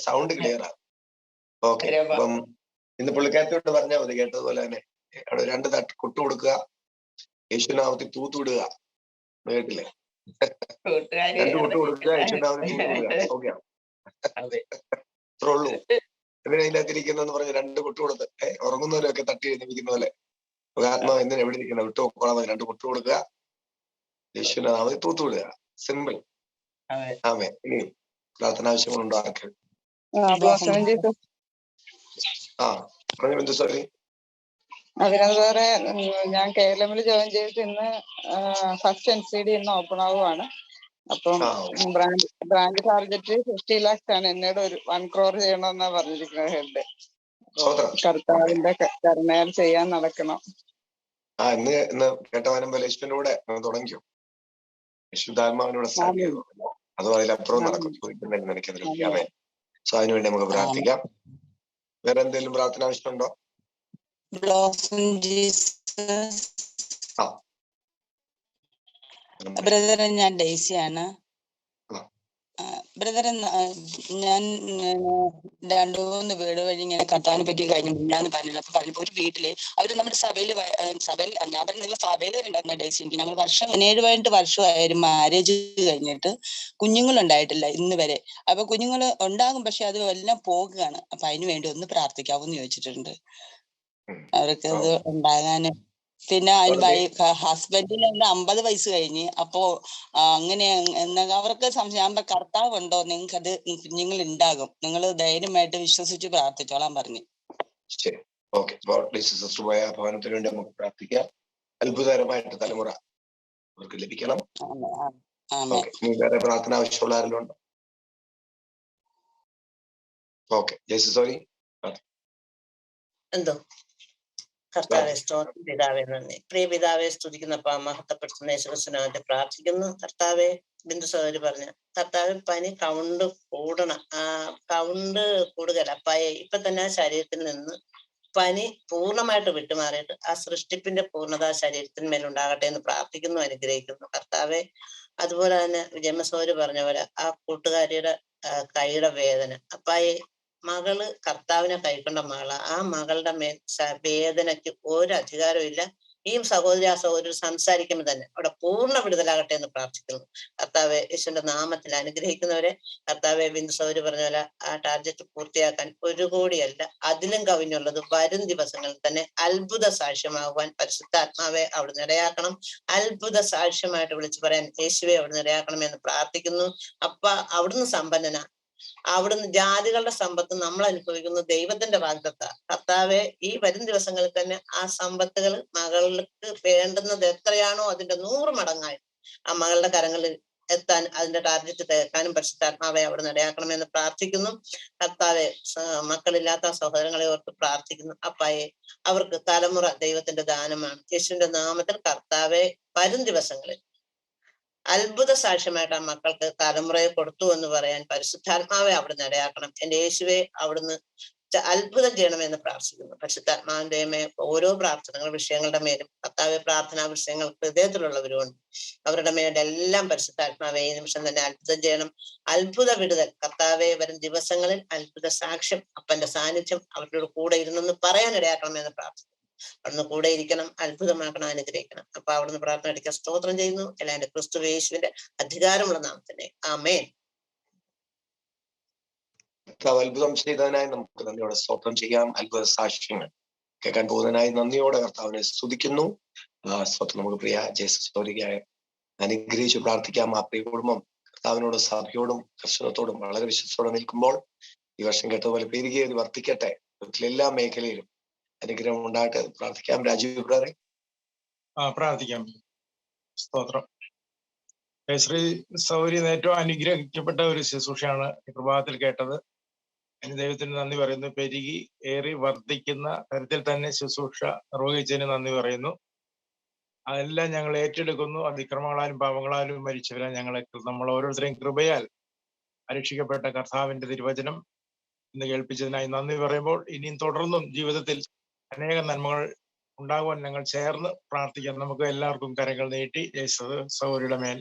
സൗണ്ട് ക്ലിയർ ആണ്. ഓക്കെ. അപ്പം ഇന്ന് പുള്ളിക്കാരത്തോട്ട് പറഞ്ഞാൽ മതി കേട്ടതുപോലെ തന്നെ. അവിടെ 2 തട്ട് കൊട്ടു കൊടുക്കുക, യേശുനാമത്തിൽ തൂത്തുവിടുക. കേട്ടില്ലേ? 2 കൊട്ടു കൊടുക്കുക, യേശുനാമത്തിൽ തൂത്തുവിടുക. സൗഖ്യം. അത്രേ ഉള്ളൂ. എന്തിനകത്തിരിക്കുന്നെന്ന് പറഞ്ഞ് 2 കൊട്ടു കൊടുത്ത് ഉറങ്ങുന്നവരൊക്കെ തട്ടി എഴുന്നേൽക്കുന്ന പോലെ ആത്മാവ് എന്തിനാ എവിടെ ഇരിക്കുന്ന വിട്ടു നോക്കണം. 2 കൊട്ടു കൊടുക്കുക, യേശുനാമത്തിൽ തൂത്തുവിടുക. സിമ്പിൾ. ആമേൻ. ഇനി പ്രാർത്ഥന ആവശ്യങ്ങളുണ്ടോ ആർക്ക്? പറഞ്ഞു ബിന്ദു സോറി. അതിനകത്ത് വേറെ ഞാൻ KLM ജോയിൻ ചെയ്തിട്ട് ഇന്ന് ഫസ്റ്റ് NCD ഇന്ന് ഓപ്പൺ ആവുകയാണ്. അപ്പം ബ്രാഞ്ച് ടാർഗറ്റ് 50 lakhs ആണ്. എന്നോട് ഒരു 1 crore ചെയ്യണമെന്നാ പറഞ്ഞിരിക്കുന്നത് ഹെഡ്. കർത്താവിന്റെ കരുണയാൽ ചെയ്യാൻ നടക്കണം. ഇന്ന് കേട്ടവാനം പോലെ യേശുവിന്റെ കൂടെ തുടങ്ങിയോ? യേശുദാത്മാവിനൂടെ സ്റ്റാർട്ട് ചെയ്തു. അതോ അതിലപ്പുറം നടക്കും? ചോദിക്കുന്നതിന് നിനക്കെതിരെ. സോ അതിനുവേണ്ടി നമുക്ക് പ്രാർത്ഥിക്കാം. വേറെ എന്തെങ്കിലും പ്രാർത്ഥന ആവശ്യമുണ്ടോ? ബ്രദർ, ഞാൻ ഡെയ്സിയാണ്. ബ്രദർ, ഞാൻ 2-3 വീട് വഴി ഇങ്ങനെ കർത്താവിനെ പറ്റി കഴിഞ്ഞു ഞാൻ പറഞ്ഞില്ല. അപ്പൊ പറഞ്ഞപ്പോ ഒരു വീട്ടില് അവര് നമ്മുടെ സഭയിൽ ഞാൻ പറഞ്ഞ സഭയിൽ ഉണ്ടായിരുന്ന ഡേയ്സി. എനിക്ക് ഞങ്ങൾ 17 വർഷമായൊരു മാരേജ് കഴിഞ്ഞിട്ട് കുഞ്ഞുങ്ങളുണ്ടായിട്ടില്ല ഇന്ന് വരെ. അപ്പൊ കുഞ്ഞുങ്ങൾ ഉണ്ടാകും, പക്ഷെ അത് എല്ലാം പോകുകയാണ്. അപ്പൊ അതിനു വേണ്ടി ഒന്ന് പ്രാർത്ഥിക്കാവോന്ന് ചോദിച്ചിട്ടുണ്ട്. അവർക്ക് ഇത് ഉണ്ടാകാനും. പിന്നെ ഹസ്ബൻഡിന് 50 വയസ്സ് കഴിഞ്ഞ്. അപ്പോ അങ്ങനെ അവർക്ക് സംശയം, കർത്താവ് ഉണ്ടോ, നിങ്ങൾക്ക് അത് കുഞ്ഞുങ്ങൾ ഉണ്ടാകും, നിങ്ങൾ ധൈര്യമായിട്ട് വിശ്വസിച്ച് പ്രാർത്ഥിച്ചോളാൻ പറഞ്ഞു. ശരി, ഓക്കെ. ഭവനത്തിന് വേണ്ടി നമുക്ക് പ്രാർത്ഥിക്കാം. അത്ഭുതകരമായിട്ട് തലമുറ അവർക്ക് ലഭിക്കണം. വേറെ പ്രാർത്ഥന ആവശ്യമുള്ള ആരെങ്കിലും ഉണ്ടോ? ഓക്കെ. സോറി എന്തോ കർത്താവെ സ്തോത്രം. പിതാവേ നന്ദി. പ്രിയ പിതാവെ സ്തുതിക്കുന്നപ്പ മഹത്വപ്പെടുത്തുന്ന യേശുക്രിസ്തുവിനായിട്ട് പ്രാർത്ഥിക്കുന്നു. കർത്താവെ ബിന്ദു സഹോദരി പറഞ്ഞ കർത്താവ് പനി കൗണ്ട് കൂടണം. കൗണ്ട് കൂടുതൽ അപ്പായെ ഇപ്പൊ തന്നെ ആ ശരീരത്തിൽ നിന്ന് പനി പൂർണ്ണമായിട്ട് വിട്ടുമാറിയിട്ട് ആ സൃഷ്ടിപ്പിന്റെ പൂർണ്ണത ശരീരത്തിന്മേലുണ്ടാകട്ടെ എന്ന് പ്രാർത്ഥിക്കുന്നു, അനുഗ്രഹിക്കുന്നു. കർത്താവെ അതുപോലെ തന്നെ വിജയമസോര് പറഞ്ഞ പോലെ ആ കൂട്ടുകാരിയുടെ കൈയുടെ വേദന അപ്പായെ മകള് കർത്താവിനെ കൈക്കൊണ്ട മകള, ആ മകളുടെ മേൽ വേദനയ്ക്ക് ഒരു അധികാരവും ഇല്ല. ഈ സഹോദരി ആ സഹോദരി സംസാരിക്കുമ്പോൾ തന്നെ അവിടെ പൂർണ്ണ വിടുതലാകട്ടെ എന്ന് പ്രാർത്ഥിക്കുന്നു. കർത്താവെ യേശുവിന്റെ നാമത്തിൽ അനുഗ്രഹിക്കുന്നവരെ കർത്താവെ ബിന്ദു സഹോദരി പറഞ്ഞ പോലെ ആ ടാർഗറ്റ് പൂർത്തിയാക്കാൻ 1 കോടിയല്ല അതിലും കവിഞ്ഞുള്ളത് വരും ദിവസങ്ങളിൽ തന്നെ അത്ഭുത സാക്ഷ്യമാകുവാൻ പരിശുദ്ധാത്മാവെ അവിടുന്ന് ഇടയാക്കണം. അത്ഭുത സാക്ഷ്യമായിട്ട് വിളിച്ചു പറയാൻ യേശുവെ അവിടുന്ന് ഇടയാക്കണമെന്ന് പ്രാർത്ഥിക്കുന്നു. അപ്പ അവിടുന്ന് സമ്പന്നന, അവിടുന്ന് ജാതികളുടെ സമ്പത്ത് നമ്മൾ അനുഭവിക്കുന്ന ദൈവത്തിന്റെ വാഗ്ദത്ത. കർത്താവെ ഈ വരും ദിവസങ്ങളിൽ തന്നെ ആ സമ്പത്തുകൾ മകൾക്ക് വേണ്ടുന്നത് എത്രയാണോ അതിന്റെ 100 മടങ്ങായി ആ മകളുടെ കരങ്ങളിൽ എത്താൻ, അതിന്റെ ടാർഗറ്റ് തേക്കാനും പരിശുദ്ധാത്മാവെ അവിടെ ഇടയാക്കണമെന്ന് പ്രാർത്ഥിക്കുന്നു. കർത്താവെ, മക്കളില്ലാത്ത സഹോദരങ്ങളെ ഓർത്ത് പ്രാർത്ഥിക്കുന്നു. അപ്പായെ, അവർക്ക് തലമുറ ദൈവത്തിന്റെ ദാനമാണ്. യേശുവിന്റെ നാമത്തിൽ കർത്താവെ, വരും ദിവസങ്ങളിൽ അത്ഭുത സാക്ഷ്യമായിട്ട് ആ മക്കൾക്ക് തലമുറയെ കൊടുത്തു എന്ന് പറയാൻ പരിശുദ്ധാത്മാവെ അവിടുന്ന് ഇടയാക്കണം. എന്റെ യേശുവെ, അവിടുന്ന് അത്ഭുതം ചെയ്യണമെന്ന് പ്രാർത്ഥിക്കുന്നു. പരിശുദ്ധാത്മാവിന്റെ ഓരോ പ്രാർത്ഥനകൾ വിഷയങ്ങളുടെ മേലും കർത്താവെ, പ്രാർത്ഥനാ വിഷയങ്ങൾ ഹൃദയത്തിലുള്ളവരുമുണ്ട്. അവരുടെ മേലെല്ലാം പരിശുദ്ധാത്മാവെ ഈ നിമിഷം തന്നെ അത്ഭുതം ചെയ്യണം. അത്ഭുത വിടുതൽ കർത്താവെ, വരും ദിവസങ്ങളിൽ അത്ഭുത സാക്ഷ്യം, അപ്പന്റെ സാന്നിധ്യം അവരുടെ കൂടെ ഇരുന്നെന്ന് പറയാൻ ഇടയാക്കണമെന്ന് പ്രാർത്ഥിക്കുന്നു. അവിടുന്ന് കൂടെ ഇരിക്കണം, അത്ഭുതമാക്കണം, അനുഗ്രഹിക്കണം. അപ്പൊ അവിടുന്ന് പ്രാർത്ഥന അടിക്കാൻ സ്തോത്രം ചെയ്യുന്നു. എല്ലാം എന്റെ ക്രിസ്തു യേശുവിന്റെ അധികാരമുള്ള നാമത്തിനെ ആമേൻ. അത്ഭുതം ചെയ്തതിനായി നമുക്ക് നന്ദിയോടെ സ്തോത്രം ചെയ്യാം. അത്ഭുത സാക്ഷ്യങ്ങൾ കേൾക്കാൻ പോകുന്നതിനായി നന്ദിയോടെ കർത്താവിനെ സ്തുതിക്കുന്നു. സ്തോത്രം. നമുക്ക് പ്രിയ ജയസോരിക്കായി അനുഗ്രഹിച്ച് പ്രാർത്ഥിക്കാം. ആ പ്രിയ കുടുംബം കർത്താവിനോടും സഭയോടും കർശനത്തോടും വളരെ വിശ്വസത്തോടെ നിൽക്കുമ്പോൾ ഈ വർഷം കേട്ടതുപോലെ പെരുകേറി വർദ്ധിക്കട്ടെ. എല്ലാ മേഖലയിലും അനുഗ്രഹം ഉണ്ടാകട്ടെ. പ്രാർത്ഥിക്കാം. രാജീവ് ബ്രദറെ. പ്രാർത്ഥിക്കാം. സ്തോത്രം. ശ്രീ സൗരി ഏറ്റവും അനുഗ്രഹിക്കപ്പെട്ട ഒരു ശുശ്രൂഷയാണ് ഈ പ്രഭാതത്തിൽ കേട്ടത്. അതിന് ദൈവത്തിന് നന്ദി പറയുന്നു. പെരുകി ഏറി വർദ്ധിക്കുന്ന തരത്തിൽ തന്നെ ശുശ്രൂഷ നിർവഹിച്ചതിന് നന്ദി പറയുന്നു. അതെല്ലാം ഞങ്ങൾ ഏറ്റെടുക്കുന്നു. അതിക്രമങ്ങളാലും പാപങ്ങളാലും മരിച്ചവരാ നമ്മൾ ഓരോരുത്തരെയും കൃപയാൽ പരീക്ഷിക്കപ്പെട്ട കർത്താവിന്റെ തിരുവചനം ഇന്ന് കേൾപ്പിച്ചതിനായി നന്ദി പറയുമ്പോൾ ഇനിയും തുടർന്നും ജീവിതത്തിൽ അനേക നന്മകൾ ഉണ്ടാകുവാൻ ഞങ്ങൾ ചേർന്ന് പ്രാർത്ഥിക്കാം. നമുക്ക് എല്ലാവർക്കും കരങ്ങൾ നീട്ടി സൗരിയുടെ മേൽ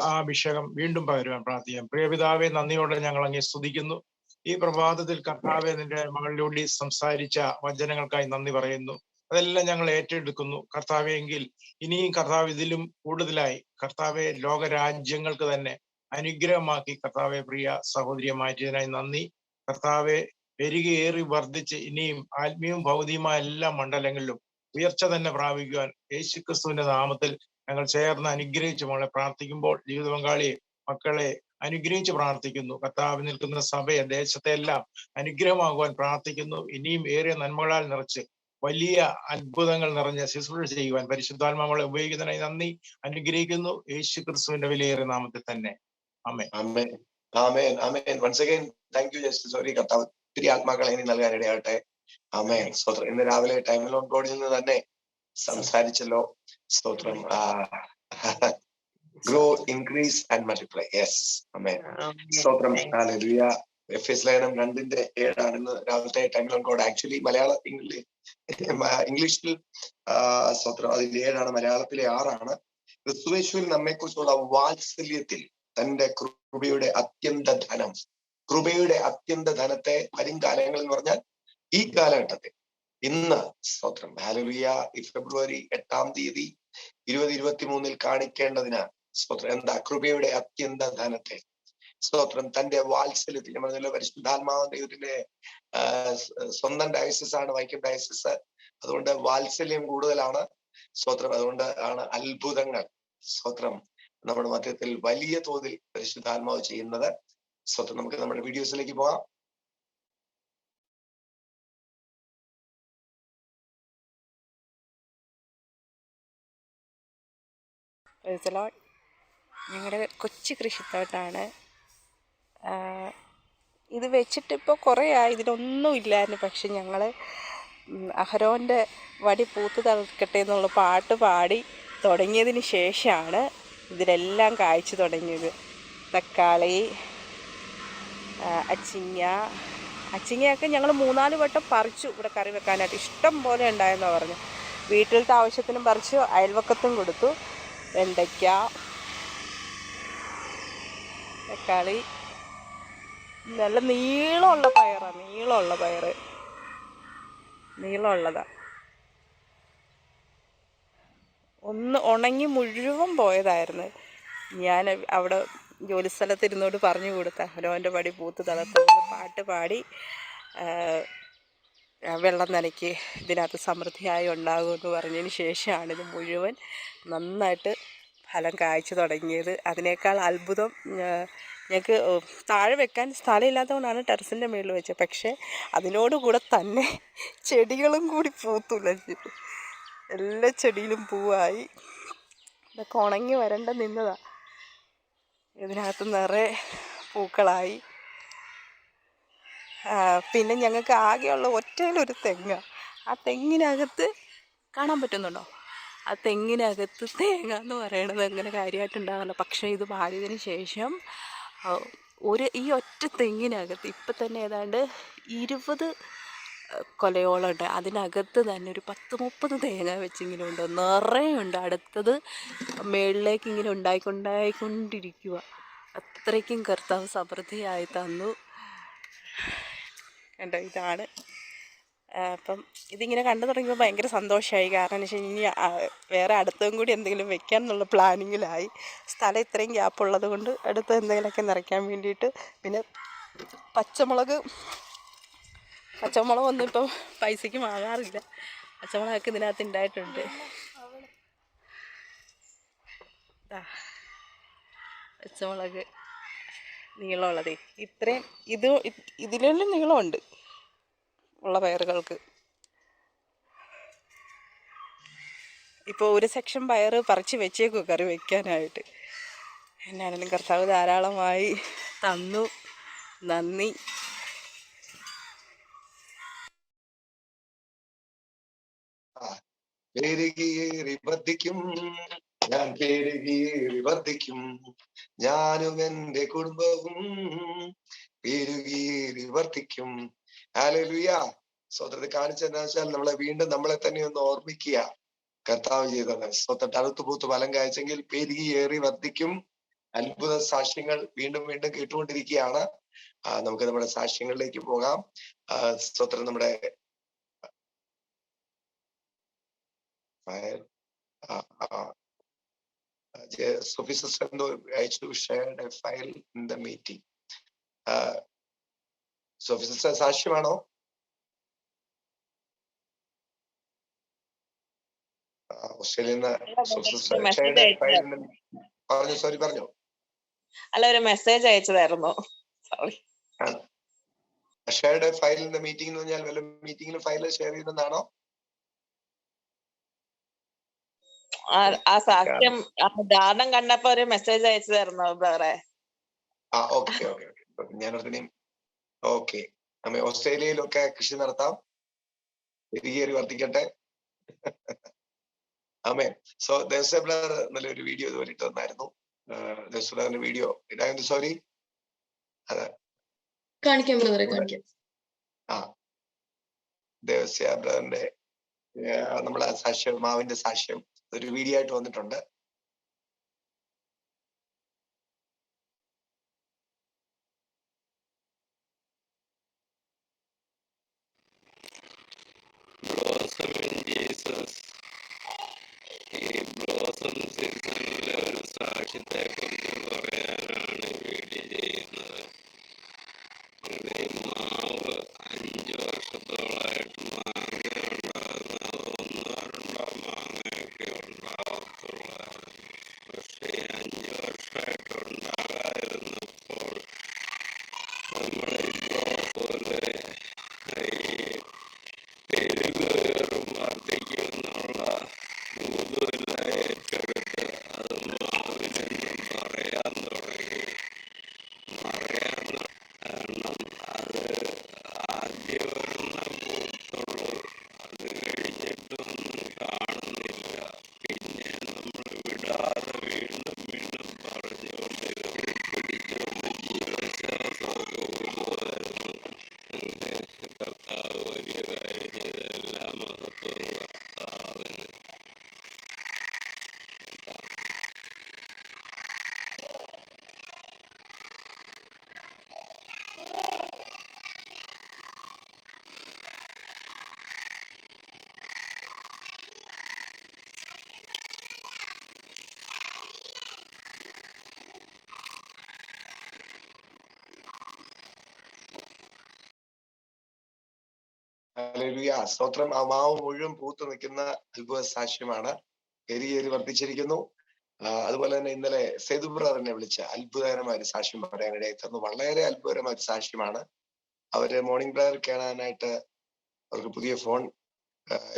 ആ അഭിഷേകം വീണ്ടും പകരുവാൻ പ്രാർത്ഥിക്കാം. പ്രിയപിതാവെ, നന്ദിയോടെ ഞങ്ങൾ അങ്ങേ സ്തുതിക്കുന്നു. ഈ പ്രഭാതത്തിൽ കർത്താവെ, നിന്റെ മകളിലൂടെ സംസാരിച്ച വചനങ്ങൾക്കായി നന്ദി പറയുന്നു. അതെല്ലാം ഞങ്ങൾ ഏറ്റെടുക്കുന്നു കർത്താവെ. എങ്കിൽ ഇനിയും കർത്താവ് ഇതിലും കൂടുതലായി കർത്താവെ ലോകരാജ്യങ്ങൾക്ക് തന്നെ അനുഗ്രഹമാക്കി കർത്താവെ പ്രിയ സഹോദരിയെ മാറ്റിയതിനായി നന്ദി. കർത്താവെ, പെരുകേറി വർദ്ധിച്ച് ഇനിയും ആത്മീയവും ഭൗതികമായ എല്ലാ മണ്ഡലങ്ങളിലും ഉയർച്ച തന്നെ പ്രാപിക്കുവാൻ യേശുക്രിസ്തുവിന്റെ നാമത്തിൽ ഞങ്ങൾ ചേർന്ന് അനുഗ്രഹിച്ച് മോളെ പ്രാർത്ഥിക്കുമ്പോൾ ജീവിത പങ്കാളിയെ, മക്കളെ അനുഗ്രഹിച്ച് പ്രാർത്ഥിക്കുന്നു. കർത്താവ് നിൽക്കുന്ന സഭയെ, ദേശത്തെ എല്ലാം അനുഗ്രഹമാകുവാൻ പ്രാർത്ഥിക്കുന്നു. ഇനിയും ഏറെ നന്മകളാൽ നിറച്ച് വലിയ അത്ഭുതങ്ങൾ നിറഞ്ഞ ശുശ്രൂഷ ചെയ്യുവാൻ പരിശുദ്ധാത്മാവളെ ഉപയോഗിക്കുന്നതിനായി നന്ദി. അനുഗ്രഹിക്കുന്നു യേശു ക്രിസ്തുവിന്റെ വിലയേറിയ നാമത്തിൽ തന്നെ. Amen. Amen. Amen. Amen. Once again thank you justice sorry. കർത്താവ് ഒത്തിരി ആത്മാക്കളെ ഇനി നൽകാൻ ഇടയാകട്ടെ. ആമേൻ. സ്തോത്രം. ഇന്ന് രാവിലെ ടൈമിൽ ഓൺ ബോർഡിൽ നിന്ന് തന്നെ സംസാരിച്ചല്ലോ. സ്തോത്രം. Grow, increase and multiply. Yes. Amen. സ്തോത്രം. ഹല്ലേലൂയ. എഫെസ്യർ ലേഖനം 2:7 ഇന്ന് രാവിലത്തെ ടൈമിൽ ഓൺ ബോർഡ്. ആക്ച്വലി ഇംഗ്ലീഷിൽ സ്തോത്രം അതിന്റെ 7, മലയാളത്തിലെ 6. ക്രിസ്തുയേശുവിൽ നമ്മെക്കുറിച്ചുള്ള വാത്സല്യത്തിൽ തന്റെ കൃപയുടെ അത്യന്ത ധനത്തെ വരും കാലങ്ങൾ എന്ന് പറഞ്ഞാൽ ഈ കാലഘട്ടത്തിൽ ഇന്ന് സ്തോത്രം ഹല്ലേലൂയ ഫെബ്രുവരി 8 തീയതി 2023 കാണിക്കേണ്ടതിന് സ്തോത്രം എന്താ കൃപയുടെ അത്യന്ത ധനത്തെ സ്തോത്രം തന്റെ വാത്സല്യത്തിൽ. നമ്മൾ പറഞ്ഞല്ലോ പരിശുദ്ധാത്മാവ് ദൈവത്തിന്റെ സ്വന്തം ഡയസിസ് ആണ് വൈക്കം ഡയസിസ്. അതുകൊണ്ട് വാത്സല്യം കൂടുതലാണ് സ്തോത്രം. അതുകൊണ്ട് ആണ് അത്ഭുതങ്ങൾ സ്തോത്രം നമ്മുടെ മധ്യത്തിൽ വലിയ തോതിൽ പരിശുദ്ധാത്മാവ് ചെയ്യുന്നത്. സ്തോത്രം. നമുക്ക് നമ്മുടെ വീഡിയോസിലേക്ക് പോകാം. ഞങ്ങളുടെ കൊച്ചു കൃഷിത്തോട്ടാണ്. ഇത് വെച്ചിട്ട് ഇപ്പോൾ കുറേ ആയി, ഇതിലൊന്നും ഇല്ലായിരുന്നു. പക്ഷെ ഞങ്ങൾ അഹരോൻ്റെ വടി പൂത്ത് തളിർക്കട്ടെ എന്നുള്ള പാട്ട് പാടി തുടങ്ങിയതിന് ശേഷമാണ് ഇതിലെല്ലാം കായ്ച്ചു തുടങ്ങിയത്. തക്കാളി, അച്ചിങ്ങയൊക്കെ ഞങ്ങൾ 3-4 വട്ടം പറിച്ചു ഇവിടെ കറി വെക്കാനായിട്ട്. ഇഷ്ടം പോലെ ഉണ്ടായെന്നാണ് പറഞ്ഞു. വീട്ടിലത്തെ ആവശ്യത്തിനും പറിച്ചു, അയൽവക്കത്തും കൊടുത്തു. വെണ്ടയ്ക്ക, തക്കാളി, നല്ല നീളമുള്ള പയറാണ്. നീളമുള്ളതാണ്. ഒന്ന് ഉണങ്ങി മുഴുവൻ പോയതായിരുന്നു. ഞാൻ അവിടെ ജോലി സ്ഥലത്തിരുന്നോട് പറഞ്ഞു കൊടുത്ത ഹരോൻ്റെ പടി പൂത്ത് തളർത്തുന്ന പാട്ട് പാടി വെള്ളം നനയ്ക്ക് ഇതിനകത്ത് സമൃദ്ധിയായി ഉണ്ടാകുമെന്ന് പറഞ്ഞതിന് ശേഷമാണ് ഇത് മുഴുവൻ നന്നായിട്ട് ഫലം കായ്ച്ചു തുടങ്ങിയത്. അതിനേക്കാൾ അത്ഭുതം, ഞങ്ങൾക്ക് താഴെ വെക്കാൻ സ്ഥലമില്ലാത്തതുകൊണ്ടാണ് ടെറസിൻ്റെ മുകളിൽ വെച്ചത്. പക്ഷേ അതിനോടുകൂടെ തന്നെ ചെടികളും കൂടി പൂത്തുലഞ്ഞു. എല്ലാ ചെടിയിലും പൂവായി. ഇതൊക്കെ ഉണങ്ങി വരണ്ട നിന്നതാണ്. ഇതിനകത്ത് നിറയെ പൂക്കളായി. പിന്നെ ഞങ്ങൾക്ക് ആകെയുള്ള ഒറ്റയിലൊരു തെങ്ങ്. ആ തെങ്ങിനകത്ത് കാണാൻ പറ്റുന്നുണ്ടോ? ആ തെങ്ങിനകത്ത് തേങ്ങ എന്ന് പറയണത് അങ്ങനെ കാര്യമായിട്ടുണ്ടാകില്ല. പക്ഷേ ഇത് മാറിയതിന് ശേഷം ഈ ഒറ്റ തെങ്ങിനകത്ത് ഇപ്പം തന്നെ ഏതാണ്ട് 20 കൊലയോളം ഉണ്ട്. അതിനകത്ത് തന്നെ ഒരു 10-30 തേങ്ങ വെച്ചിങ്ങനെ ഉണ്ട്, നിറയെ ഉണ്ട്. അടുത്തത് മേളിലേക്ക് ഇങ്ങനെ ഉണ്ടായിക്കൊണ്ടിരിക്കുക. അത്രയ്ക്കും കർത്താവ് സമൃദ്ധിയായി തന്നു. കണ്ടോ, ഇതാണ്. അപ്പം ഇതിങ്ങനെ കണ്ടു തുടങ്ങിയപ്പോൾ ഭയങ്കര സന്തോഷമായി. കാരണം എന്ന് വെച്ച് കഴിഞ്ഞാൽ വേറെ അടുത്തും കൂടി എന്തെങ്കിലും വെക്കാൻ എന്നുള്ള പ്ലാനിങ്ങിലായി. സ്ഥലം ഇത്രയും ഗ്യാപ്പുള്ളത് കൊണ്ട് അടുത്ത് എന്തെങ്കിലുമൊക്കെ നിറയ്ക്കാൻ വേണ്ടിയിട്ട്. പിന്നെ പച്ചമുളക് ഒന്നും ഇപ്പം പൈസയ്ക്ക് വാങ്ങാറില്ല. പച്ചമുളകൊക്കെ ഇതിനകത്ത് ഉണ്ടായിട്ടുണ്ട്. പച്ചമുളക് നീളമുള്ളതേ ഇത്രയും ഇതിലെല്ലാം നീളമുണ്ട് ഉള്ള പയറുകൾക്ക്. ഇപ്പോൾ ഒരു സെക്ഷൻ പയർ പറിച്ച് വെച്ചേക്കും കറി വയ്ക്കാനായിട്ട്. എന്നാണെങ്കിലും കർത്താവ് ധാരാളമായി തന്നു. നന്ദി. പെരുകിയേറി വർദ്ധിക്കും, ഞാൻ പെരുകിയേറി വർദ്ധിക്കും, ഞാനും എൻ്റെ കുടുംബവും പെരുകിയേറി വർദ്ധിക്കും. ഹല്ലേലൂയ. സ്വതന്ത്രത്തെ കാണിച്ചെന്നു വെച്ചാൽ നമ്മളെ തന്നെ ഒന്ന് ഓർമ്മിക്കുക. കർത്താവ് ചെയ്തത് സ്വതന്ത്രത്തെ അടുത്തുപൂത്ത് ഫലം കായ്ച്ചെങ്കിൽ പെരുകിയേറി വർദ്ധിക്കും. അത്ഭുത സാക്ഷ്യങ്ങൾ വീണ്ടും വീണ്ടും കേട്ടുകൊണ്ടിരിക്കുകയാണ്. നമുക്ക് നമ്മുടെ സാക്ഷ്യങ്ങളിലേക്ക് പോകാം. സ്വതന്ത്രം നമ്മുടെ Sophie sister actually shared a file in the meeting. Sophie sister സാക്ഷ്യമാണോ? ഓസ്ട്രേലിയയിൽ പറഞ്ഞു. അല്ല, ഒരു മെസ്സേജ് അയച്ചതായിരുന്നു. Shared file in the meeting എന്ന് പറഞ്ഞാൽ വല്ല മീറ്റിംഗിൽ ഫയൽ ഷെയർ ചെയ്തെന്നാണോ? ആ സാക്ഷ്യം ദാനം കണ്ടപ്പോ ഒരു മെസ്സേജ് അയച്ചതായിരുന്നു ബ്രദറെ. ഓക്കെ. ഓക്കെ. നമ്മ ഓസ്ട്രേലിയയിലൊക്കെ കൃഷി നടത്താം. പെരുകിയേറി വർദ്ധിക്കട്ടെ. ആമേൻ. സോ ദേവസ്വ ബ്രദർ നല്ലൊരു വീഡിയോ ഇതുപോലെ ഇട്ട് തന്നായിരുന്നു. ദേവസ്വ ബ്രദറിന്റെ വീഡിയോ സോറി കാണിക്കാം ബ്രദറെ, കാണിക്കാം. ദേവസ്യ ബ്രദറിന്റെ നമ്മളെ സാക്ഷ്യം, മാവിന്റെ സാക്ഷ്യം ഒരു വീഡിയോ ആയിട്ട് വന്നിട്ടുണ്ട്. ഒരു സാക്ഷ്യത്തെ കുറിച്ച് പറയാനാണ് വീഡിയോ ചെയ്യുന്നത്. മാവ് 5 വർഷത്തോളായിട്ട് മാങ്ങ ഉണ്ടാകുന്നത് 1-2 മാങ്ങയൊക്കെ ഉണ്ടാകത്തുള്ളായിരുന്നു. പക്ഷേ 5 വർഷമായിട്ട് ഉണ്ടാകാതിരുന്നപ്പോൾ നമ്മളിതുപോലെ പെരുകേറും വർദ്ധിക്കുമെന്നുള്ള മുതുകില്ല ഏറ്റെടുത്ത് അത് മാവിനെന്നും പറയാൻ തുടങ്ങി. കാരണം അത് ആദ്യം വരുന്ന പൂത്തുള്ളൂ, അത് കഴിഞ്ഞിട്ടൊന്നും കാണുന്നില്ല. പിന്നെ നമ്മൾ വിടാതെ വീണ്ടും വീണ്ടും പറഞ്ഞുകൊണ്ട് പിടിച്ചുകൊണ്ട് ജീവശ്വാസമൊക്കെ ഊതുമായിരുന്നു. കർത്താവ് വലിയ കാര്യം ചെയ്ത എല്ലാ മഹത്വവും കർത്താവിന്. സ്തോത്രം. ആ മാവ് മുഴുവൻ പൂത്തു നിൽക്കുന്ന അത്ഭുത സാക്ഷ്യമാണ്. പെരുകിയേറി വർദ്ധിച്ചിരിക്കുന്നു. അതുപോലെ തന്നെ ഇന്നലെ സേതു ബ്രദറിനെ വിളിച്ച അത്ഭുതകരമായ ഒരു സാക്ഷ്യം പറയാനിടയായി തീർന്നു. വളരെ അത്ഭുതകരമായ ഒരു സാക്ഷ്യമാണ്. അവര് മോർണിംഗ് പ്രയർ കേൾക്കാനായിട്ട് അവർക്ക് പുതിയ ഫോൺ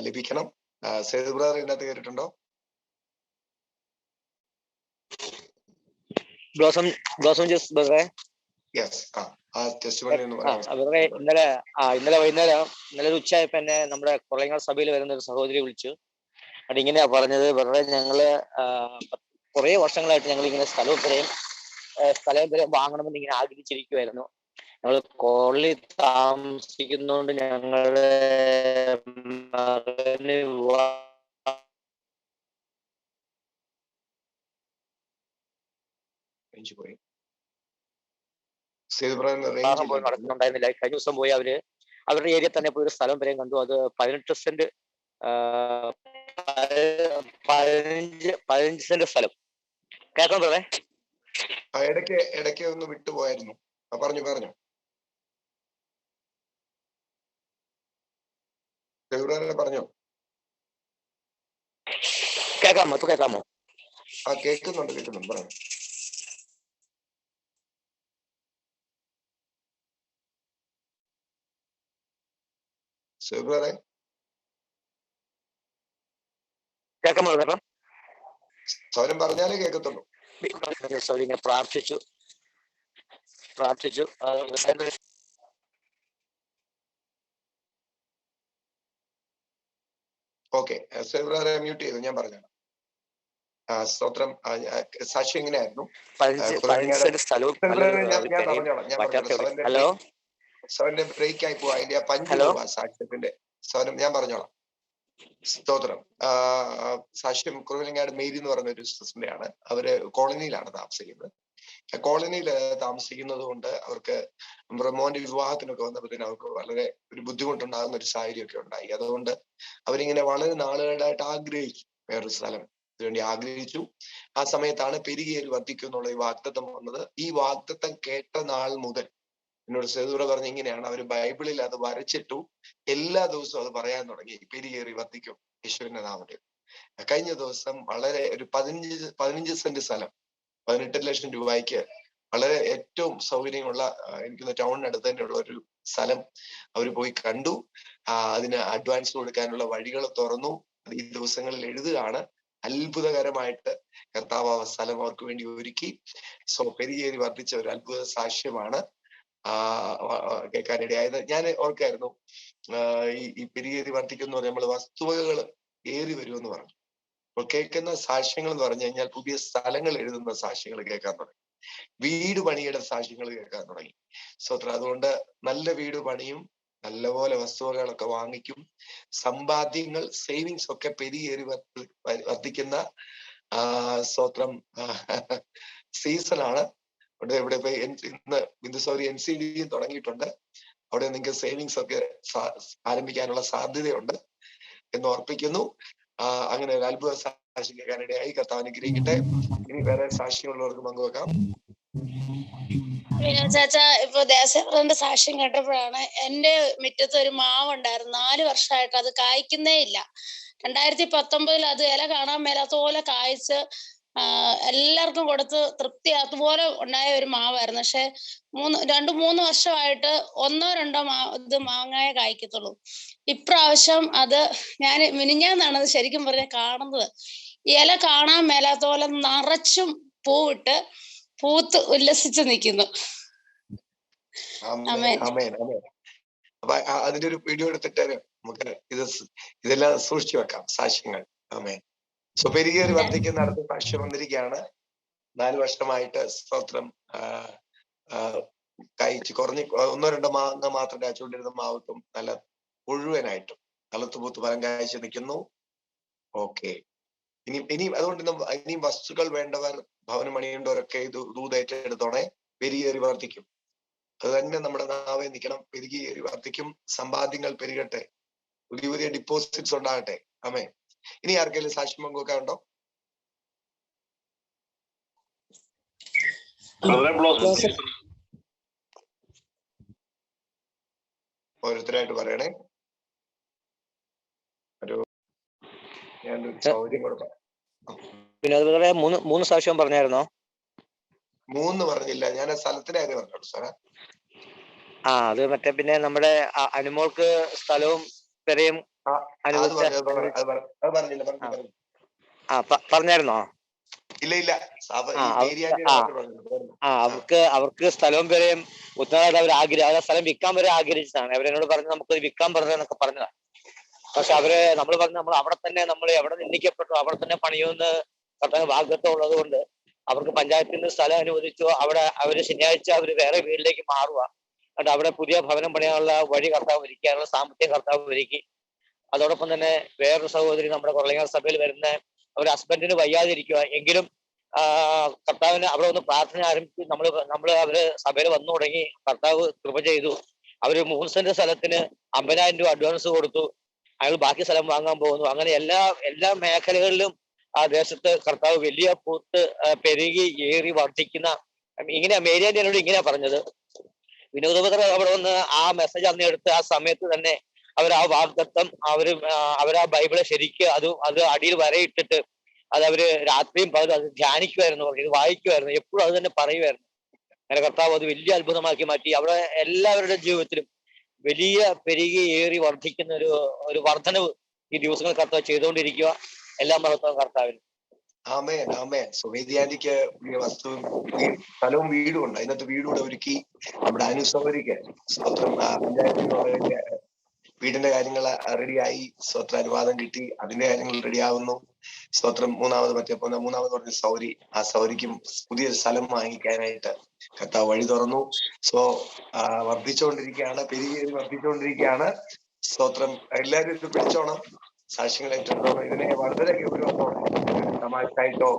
ലഭിക്കണം. സേതു ബ്രദർ ഇതിനകത്ത് കേട്ടിട്ടുണ്ടോ? ബ്ലോസം ജ്യൂസ് ബ്രദറെ. യെസ്, ആ ടെസ്റ്റിമണി ഒന്ന് പറയാം. ബ്രദറെ, ഇന്നലെ വൈകുന്നേരം, ഇന്നലെ ഒരു ഉച്ചയായപ്പോ എന്നെ നമ്മുടെ കുറേങ്ങാട് സഭയിൽ വരുന്ന ഒരു സഹോദരി വിളിച്ചു. അത് ഇങ്ങനെയാ പറഞ്ഞത്, ബ്രദറെ ഞങ്ങള് കുറെ വർഷങ്ങളായിട്ട് ഞങ്ങൾ ഇങ്ങനെ സ്ഥലം വരെ വാങ്ങണമെന്ന് ഇങ്ങനെ ആഗ്രഹിച്ചിരിക്കുമായിരുന്നു. ഞങ്ങൾ കോളനി താമസിക്കുന്നോണ്ട് ഞങ്ങള് പോയി നടക്കുന്നുണ്ടായിരുന്നില്ല. കഴിഞ്ഞ ദിവസം പോയി അവരുടെ ഏരിയ തന്നെ പോയി ഒരു സ്ഥലം വരെയും കണ്ടു. അത് 18 സെന്റ് 15 സെന്റ് സ്ഥലം. കേൾക്കാൻ ബ്രദറെ? ഇടയ്ക്ക് ഒന്ന് വിട്ടുപോയായിരുന്നു. പറഞ്ഞു പറഞ്ഞോ. കേൾക്കാമോ? കേൾക്കാമോ? കേൾക്കുന്നുണ്ട് പറഞ്ഞു. കേൾക്കാമോ? സൗരം പറഞ്ഞാലേ കേൾക്കത്തുള്ളൂ. പ്രാർത്ഥിച്ചു. ഓക്കെ, മ്യൂട്ട് ചെയ്തു. ഞാൻ പറഞ്ഞു. സ്തോത്രം. സാക്ഷി എങ്ങനെയായിരുന്നു? സൗരന്റെ ബ്രേക്ക് ആയി പോവാ. അതിന്റെ പഞ്ച് പോവാ സാക്ഷ്യത്തിന്റെ. സൗരം ഞാൻ പറഞ്ഞോളാം. സ്തോത്രം. സാക്ഷ്യം കുറുവലങ്ങാട് മേരി എന്ന് പറഞ്ഞ ഒരു സിസ്റ്ററിന്റെയാണ്. അവര് കോളനിയിലാണ് താമസിക്കുന്നത്. കോളനിയിൽ താമസിക്കുന്നത് കൊണ്ട് അവർക്ക് മോന്റെ വിവാഹത്തിനൊക്കെ വന്നപ്പോഴത്തേന് അവർക്ക് വളരെ ഒരു ബുദ്ധിമുട്ടുണ്ടാകുന്ന ഒരു സാഹചര്യമൊക്കെ ഉണ്ടായി. അതുകൊണ്ട് അവരിങ്ങനെ വളരെ നാളുകളായിട്ട് ആഗ്രഹിച്ചു, വേറൊരു സ്ഥലം വേണ്ടി ആഗ്രഹിച്ചു. ആ സമയത്താണ് പെരുകേറി വർദ്ധിക്കും എന്നുള്ള ഈ വാഗ്ദത്തം വന്നത്. ഈ വാഗ്ദത്തം കേട്ട നാൾ മുതൽ എന്നോട് സേതുറ പറഞ്ഞ ഇങ്ങനെയാണ്, അവർ ബൈബിളിൽ അത് വരച്ചിട്ടു എല്ലാ ദിവസവും അത് പറയാൻ തുടങ്ങി, പെരുകേറി വർദ്ധിക്കും യേശുവിന്റെ നാമത്തിൽ. കഴിഞ്ഞ ദിവസം വളരെ ഒരു 15 സെന്റ് സ്ഥലം 18 ലക്ഷം രൂപയ്ക്ക് വളരെ ഏറ്റവും സൗകര്യമുള്ള, എനിക്ക് ടൗണിനടുത്ത് തന്നെയുള്ള ഒരു സ്ഥലം അവർ പോയി കണ്ടു. അതിന് അഡ്വാൻസ് കൊടുക്കാനുള്ള വഴികൾ തുറന്നു. ഈ ദിവസങ്ങളിൽ എഴുതുകയാണ്. അത്ഭുതകരമായിട്ട് കർത്താവ് ആ സ്ഥലം അവർക്ക് വേണ്ടി ഒരുക്കി. പെരുകേറി വർദ്ധിച്ച ഒരു അത്ഭുത സാക്ഷ്യമാണ് കേൾക്കാനിടയായത്. ഞാൻ ഓർക്കായിരുന്നു, ഈ പെരുകേറി വർദ്ധിക്കുന്ന നമ്മൾ വസ്തുവകകൾ ഏറി വരുമെന്ന് പറഞ്ഞു. അപ്പോൾ കേൾക്കുന്ന സാക്ഷ്യങ്ങൾ എന്ന് പറഞ്ഞു കഴിഞ്ഞാൽ പുതിയ സ്ഥലങ്ങൾ എഴുതുന്ന സാക്ഷ്യങ്ങൾ കേൾക്കാൻ തുടങ്ങി, വീട് പണിയുടെ സാക്ഷ്യങ്ങൾ കേൾക്കാൻ തുടങ്ങി. സ്വത്ര അതുകൊണ്ട് നല്ല വീട് പണിയും, നല്ലപോലെ വസ്തുവകളൊക്കെ വാങ്ങിക്കും. സമ്പാദ്യങ്ങൾ, സേവിങ്സ് ഒക്കെ പെരുകേറി വർദ്ധിക്കുന്ന സ്വത്രം സീസണാണ്. അവിടെ ഇവിടെ ഇന്ന് ബിന്ദുസൗരി NCD തുടങ്ങിയിട്ടുണ്ട്. അവിടെ നിങ്ങൾക്ക് സേവിങ്സ് ഒക്കെ ആരംഭിക്കാനുള്ള സാധ്യതയുണ്ട് എന്ന് ഓർപ്പിക്കുന്നു. അങ്ങനെ ഒരു അത്ഭുത സാക്ഷ്യം കേൾക്കാനിടയായി. കർത്താവ് അനുഗ്രഹിക്കട്ടെ. ഇനി വേറെ സാക്ഷ്യങ്ങളുള്ളവർക്ക് പങ്കുവെക്കാം. ചാച്ചാ, ഇപ്പൊ ദേശപ്രദന്റെ സാക്ഷ്യം കേട്ടപ്പോഴാണ്, എന്റെ മുറ്റത്ത് ഒരു മാവ് ഉണ്ടായിരുന്നു. 4 വർഷമായിട്ട് അത് കായ്ക്കുന്നേ ഇല്ല. 2019 അത് ഇല കാണാൻ മേലാത്ത പോലെ കായ്ച്ച് എല്ലാവർക്കും കൊടുത്ത് തൃപ്തി അതുപോലെ ഉണ്ടായ ഒരു മാവായിരുന്നു. പക്ഷെ 2-3 വർഷമായിട്ട് 1-2 ഇത് മാങ്ങായ കായ്ക്കത്തുള്ളൂ. ഇപ്രാവശ്യം അത് ഞാൻ മിനിഞ്ഞാന്നാണ് അത് ശരിക്കും പറഞ്ഞ കാണുന്നത്. ഇല കാണാൻ മേലാത്ത പോലെ നിറച്ചും പൂത്ത് ഉല്ലസിച്ച് നിൽക്കുന്നു. അപ്പൊ അതിന്റെ ഒരു വീഡിയോ എടുത്തിട്ട് നമുക്ക് ഇതെല്ലാം സൂക്ഷിച്ചു വെക്കാം, സാക്ഷ്യങ്ങൾ. ആമേൻ. പെരുകേറി വർദ്ധിക്കുന്ന അടുത്ത സാക്ഷ്യം വന്നിരിക്കുകയാണ്. 4 വർഷമായിട്ട് സ്തോത്രം കഴിച്ച് കുറഞ്ഞ് 1-2 മാങ്ങ മാത്രം കാച്ചുകൊണ്ടിരുന്ന മാവത്തും നല്ല മുഴുവനായിട്ടും തളത്തുപൂത്ത് ഫലം കാഴ്ച നിൽക്കുന്നു. ഓക്കെ, ഇനി അതുകൊണ്ട് ഇനിയും വസ്തുക്കൾ വേണ്ടവർ, ഭവനം പണിയേണ്ടവരൊക്കെ ഇത് ദൂതേറ്റെടുത്തോടെ പെരുകേറി വർദ്ധിക്കും. അത് തന്നെ നമ്മുടെ നാവേ നിൽക്കണം. പെരുകേറി വർദ്ധിക്കും. സമ്പാദ്യങ്ങൾ പെരുകട്ടെ. പുതിയ ഡിപ്പോസിറ്റ്സ് ഉണ്ടാകട്ടെ. ആമേ. ഇനി ആർക്കെങ്കിലും സാക്ഷ്യം പങ്കുവെക്കാറുണ്ടോ? ഓരോരുത്തരായിട്ട് പറയണേ. ഞാനൊരു സൗകര്യം കൊടുക്കാം. പിന്നെ മൂന്ന് സാക്ഷ്യം പറഞ്ഞായിരുന്നോ? 3 പറഞ്ഞില്ല, ഞാൻ സ്ഥലത്തിന്റെ കാര്യം പറഞ്ഞോളൂ സാറേ. അത് മറ്റേ പിന്നെ നമ്മുടെ അനുമോൾക്ക് സ്ഥലവും പെരയും പറഞ്ഞായിരുന്നോ? ഇല്ല അവർക്ക് സ്ഥലവും വരെയും ഉത്തരവാദിത്തം അവർ ആ സ്ഥലം വിൽക്കാൻ വരെ ആഗ്രഹിച്ചതാണ്. അവരെന്നോട് പറഞ്ഞു നമുക്ക് വിൽക്കാൻ പറഞ്ഞതെന്നൊക്കെ പറഞ്ഞതാണ്. പക്ഷെ നമ്മൾ പറഞ്ഞു നമ്മൾ അവിടെ തന്നെ നമ്മൾ എവിടെ നിന്ദിക്കപ്പെട്ടു അവിടെ തന്നെ പണിയുമെന്ന് കർത്താവ് വാഗ്ദത്തം ഉള്ളത് കൊണ്ട് അവർക്ക് പഞ്ചായത്തിൽ നിന്ന് സ്ഥലം അനുവദിച്ചു. അവിടെ അവര് ശനിയാഴ്ച അവര് വേറെ വീട്ടിലേക്ക് മാറുക. എന്നിട്ട് അവിടെ പുതിയ ഭവനം പണിയാനുള്ള വഴി കർത്താവ് ഒരുക്കാനുള്ള സാമ്പത്തിക കർത്താവ് ഒരുക്കി. അതോടൊപ്പം തന്നെ വേറൊരു സഹോദരി നമ്മുടെ കൊറലങ്ങാട് സഭയിൽ വരുന്ന ഒരു ഹസ്ബൻഡിന് വയ്യാതിരിക്കുക എങ്കിലും കർത്താവിന് അവിടെ ഒന്ന് പ്രാർത്ഥന ആരംഭിച്ചു. നമ്മള് അവര് സഭയിൽ വന്നു തുടങ്ങി. കർത്താവ് കൃപ ചെയ്തു. അവര് 3 സെന്റ് സ്ഥലത്തിന് 50,000 രൂപ അഡ്വാൻസ് കൊടുത്തു. അയാൾ ബാക്കി സ്ഥലം വാങ്ങാൻ പോകുന്നു. അങ്ങനെ എല്ലാ മേഖലകളിലും ആ ദേശത്ത് കർത്താവ് വലിയ പൂത്ത് പെരുകി ഏറി വർദ്ധിക്കുന്ന ഇങ്ങനെ മേരിയാൻ്റെ എന്നോട് ഇങ്ങനെയാ പറഞ്ഞത്. വിനോദപത്ര അവിടെ വന്ന് ആ മെസ്സേജ് അന്ന് എടുത്ത് ആ സമയത്ത് തന്നെ അവർ ആ വാഗ്ദത്തം അവരാ ബൈബിളെ ശരിക്ക് അത് അടിയിൽ വരയിട്ടിട്ട് അത് അവര് രാത്രിയും പകലും അത് ധ്യാനിക്കുമായിരുന്നു, ഇത് വായിക്കുമായിരുന്നു, എപ്പോഴും അത് തന്നെ പറയുമായിരുന്നു. അങ്ങനെ കർത്താവ് അത് വലിയ അത്ഭുതമാക്കി മാറ്റി. അവിടെ എല്ലാവരുടെ ജീവിതത്തിലും വലിയ പെരുകി ഏറി വർദ്ധിക്കുന്ന ഒരു വർധനവ് ഈ ദിവസങ്ങൾ കർത്താവ് ചെയ്തുകൊണ്ടിരിക്കുക. എല്ലാം മഹത്വം കർത്താവിന്. സുവേദിയാനിക്ക് വസ്തുവും സ്ഥലവും വീടും ഉണ്ട്. അതിനകത്ത് വീടുകൂടെ ഒരുക്കി നമ്മുടെ അനുസൗകര്യക്ക് സ്വത്രം പഞ്ചായത്തിൽ വീടിന്റെ കാര്യങ്ങൾ റെഡിയായി. സ്വത്ര അനുവാദം കിട്ടി, അതിന്റെ കാര്യങ്ങൾ റെഡിയാവുന്നു. സ്തോത്രം. മൂന്നാമത് പറഞ്ഞ സൗരി, ആ സൗരിക്കും പുതിയ സ്ഥലം വാങ്ങിക്കാനായിട്ട് കർത്താവ് വഴി തുറന്നു. വർദ്ധിച്ചുകൊണ്ടിരിക്കുകയാണ്, പെരുകി വർദ്ധിച്ചുകൊണ്ടിരിക്കുകയാണ്. സ്തോത്രം. എല്ലാവരും ഇത് പിടിച്ചോണം, സാക്ഷ്യങ്ങളായിട്ടുണ്ടോ. ഇതിനെ വളരെ ഗൗരവത്തോടെ തമാശായിട്ടോ